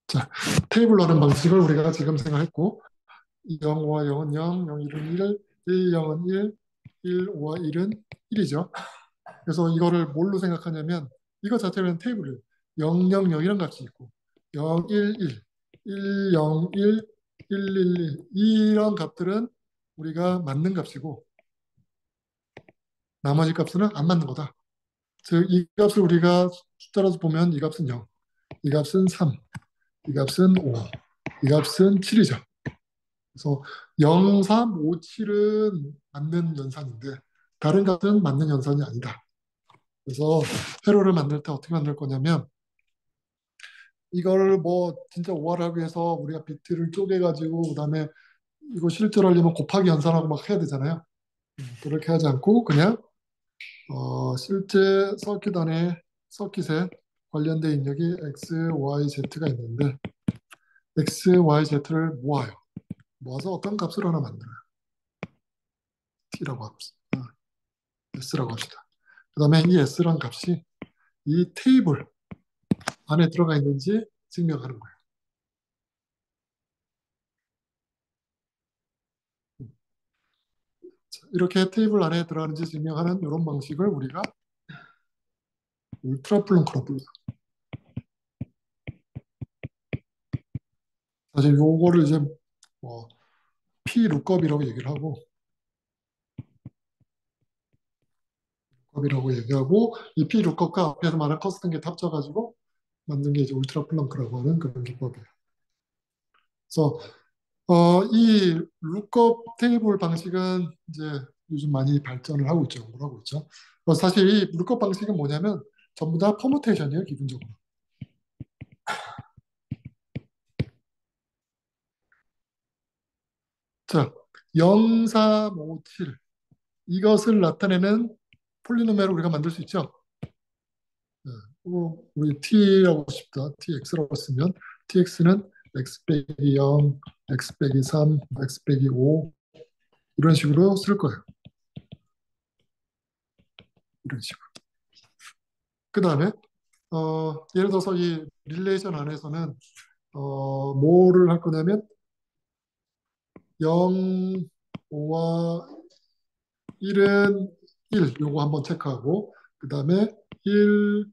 자, 테이블로 하는 방식을 우리가 지금 생각했고 0, 5와 0은 0, 0, 1은 1, 1, 0은 1, 1, 5와 1은 1이죠. 그래서 이거를 뭘로 생각하냐면 이거 자체는 테이블을 0, 0, 0 이런 값이 있고 0, 1, 1, 1, 0, 1, 1, 1, 1 이런 값들은 우리가 맞는 값이고 나머지 값은 안 맞는 거다. 즉 이 값을 우리가 숫자로 보면 이 값은 0, 이 값은 3, 이 값은 5, 이 값은 7이죠. 그래서 0, 3, 5, 7은 맞는 연산인데 다른 값은 맞는 연산이 아니다. 그래서 회로를 만들 때 어떻게 만들 거냐면 이걸 뭐 진짜 오화를 위해서 우리가 비트를 쪼개가지고 그다음에 이거 실제로 하려면 곱하기 연산하고 막 해야 되잖아요. 그렇게 하지 않고 그냥 실제 서킷 안에 서킷에 관련된 입력이 X, Y, Z가 있는데 X, Y, Z를 모아요. 모아서 어떤 값을 하나 만들어요. T라고 합시다. S라고 합시다. 그 다음에 이 S란 값이 이 테이블 안에 들어가 있는지 증명하는 거예요. 자, 이렇게 테이블 안에 들어가는지 증명하는 이런 방식을 우리가 울트라 플렁크로 불러요. 사실 요거를 이제 뭐 P 룩업이라고 얘기를 하고 룩업이라고 얘기하고 이 P 룩업과 앞에서 말한 커스텀 게트 합쳐가지고 만든 게 이제 울트라 플렁크라고 하는 그런 기법이에요. 그래서 이 룩업 테이블 방식은 이제 요즘 많이 발전을 하고 있죠. 연구를 하고 있죠. 사실 이 룩업 방식은 뭐냐면 전부 다 퍼무테이션이에요, 기본적으로. 자, 0, 3, 5, 7 이것을 나타내는 폴리노미얼을 우리가 만들 수 있죠. 우리 t라고 싶다. tx라고 쓰면 tx는 x 빼기 0, x 빼기 3, x 빼기 5 이런 식으로 쓸 거예요. 이런 식으로. 그 다음에 예를 들어서 이 릴레이션 안에서는 뭐를 할 거냐면 0, 5와 1은 1 요거 한번 체크하고 그 다음에 1,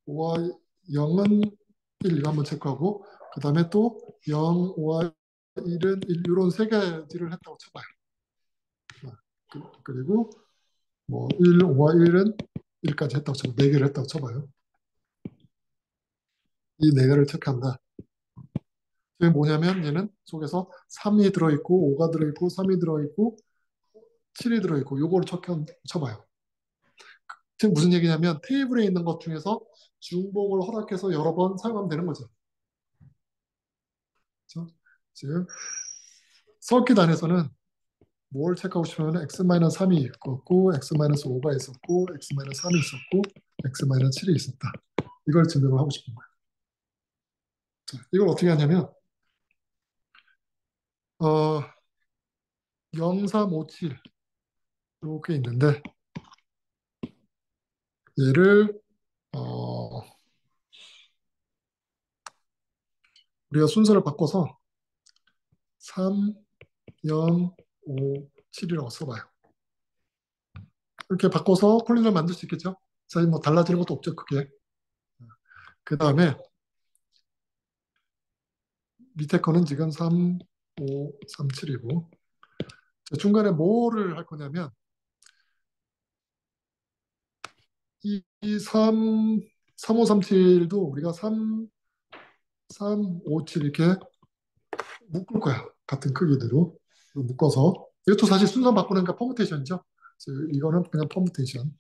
5와 0은 1 이거 한번 체크하고 그 다음에 또 0, 5와 1은 1 이런 세 가지를 했다고 쳐봐요. 그리고 뭐 1, 5와 1은 1까지 했다고 쳐봐요. 4개를 했다고 쳐봐요. 이 4개를 체크한다. 그게 뭐냐면 얘는 속에서 3이 들어있고 5가 들어있고 3이 들어있고 7이 들어있고 요거를 쳐봐요. 즉 무슨 얘기냐면 테이블에 있는 것 중에서 중복을 허락해서 여러 번 사용하면 되는 거죠. 그렇죠? 즉 서킷 안에서는 뭘 체크하고 싶으면 x-3이 있었고 x-5가 있었고 x-3이 있었고 x-7이 있었다. 이걸 증명을 하고 싶은 거예요. 자, 이걸 어떻게 하냐면 0, 3, 5, 7 이렇게 있는데 얘를 어, 우리가 순서를 바꿔서 3, 0, 5, 7이라고 써봐요. 이렇게 바꿔서 폴리nomi을 만들 수 있겠죠? 사실 뭐 달라지는 것도 없죠, 그게. 그 다음에 밑에 거는 지금 3, 5, 3, 7이고 중간에 뭐를 할 거냐면 이 3, 3, 5, 3, 7도 우리가 3, 3, 5, 7 이렇게 묶을 거야. 같은 크기대로 묶어서 이것도 사실 순서 바꾸니까 퍼뮤테이션이죠. 그래서 이거는 그냥 퍼뮤테이션.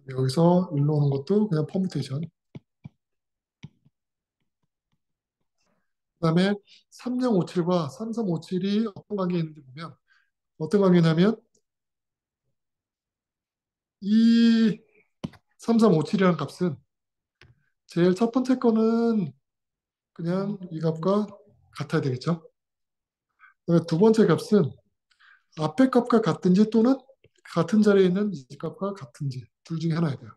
여기서 일로 오는 것도 그냥 퍼뮤테이션. 그다음에 3057과 3357이 어떤 관계에 있는지 보면 어떤 관계냐면 이 3357이라는 값은 제일 첫 번째 거는 그냥 이 값과 같아야 되겠죠. 그다음에 두 번째 값은 앞에 값과 같은지 또는 같은 자리에 있는 이 값과 같은지 둘 중에 하나야 돼요.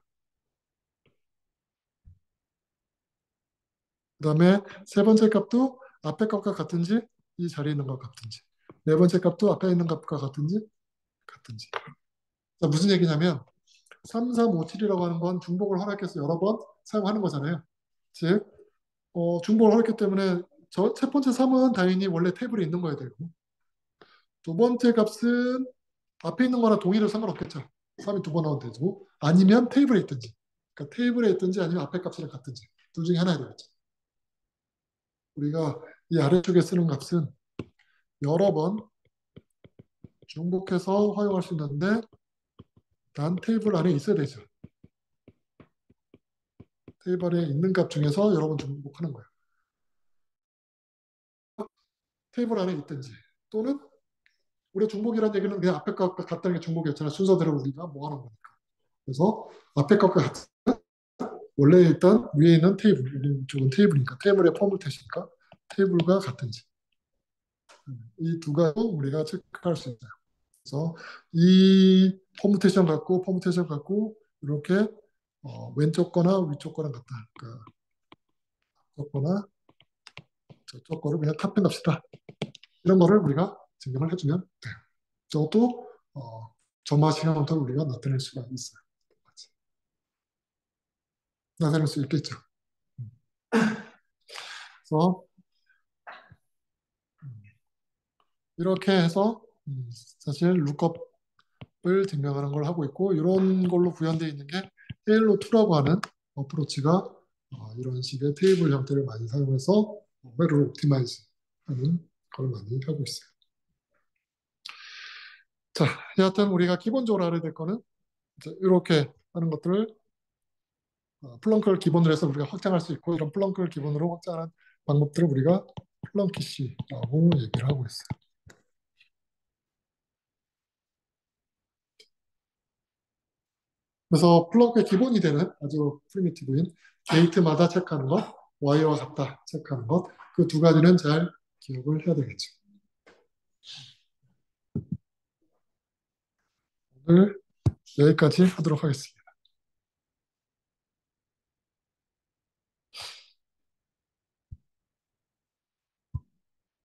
그다음에 세 번째 값도 앞에 값과 같은지 이 자리에 있는 것 같은지 네 번째 값도 앞에 있는 값과 같은지. 자, 무슨 얘기냐면 3357이라고 하는 건 중복을 허락해서 여러 번 사용하는 거잖아요. 즉 중복을 허락했기 때문에 첫 번째 3은 당연히 원래 테이블에 있는 거야 되고 두 번째 값은 앞에 있는 거나 동일해도 상관없겠죠. 3이 두 번 나오면 되고 아니면 테이블에 있든지 그러니까 테이블에 있든지 아니면 앞에 값이랑 같든지 둘 중에 하나야 되겠죠. 우리가 이 아래쪽에 쓰는 값은 여러 번 중복해서 활용할 수 있는데 단 테이블 안에 있어야 되죠. 테이블에 있는 값 중에서 여러 번 중복하는 거예요. 테이블 안에 있든지 또는 우리가 중복이라는 얘기는 그냥 앞에 값과 같다는 게 중복이었잖아요. 순서대로 우리가 모아놓은 거니까. 그래서 앞에 값과 같은 원래 일단 위에 있는 테이블, 이쪽은 테이블이니까 테이블의 퍼뮤테이션이니까 테이블과 같은지 이 두 가지 우리가 체크할 수 있어요. 그래서 이 퍼뮤테이션 갖고 이렇게 왼쪽 거나 위쪽 거랑 같다. 그러니까 저쪽 거나 저쪽 거를 그냥 합해 납시다. 이런 거를 우리가 증명을 해주면 돼요. 저것도 점화 시간부터 우리가 나타낼 수가 있어요. 나타낼 수 있겠죠. 그래서 이렇게 해서 사실 룩업을 증명하는 걸 하고 있고 이런 걸로 구현되어 있는 게 헬로2라고 하는 어프로치가 이런 식의 테이블 형태를 많이 사용해서 회를 옵티마이즈 하는 걸 많이 하고 있어요. 자, 여하튼 우리가 기본적으로 알아야 될 거는 이제 이렇게 하는 것들을 플렁크를 기본으로 해서 우리가 확장할 수 있고 이런 플렁크를 기본으로 확장하는 방법들을 우리가 플렁키시라고 얘기를 하고 있어요. 그래서 플렁크의 기본이 되는 아주 프리미티브인 게이트마다 체크하는 것, 와이어와 같다 체크하는 것, 그 두 가지는 잘 기억을 해야 되겠죠. 오늘 여기까지 하도록 하겠습니다.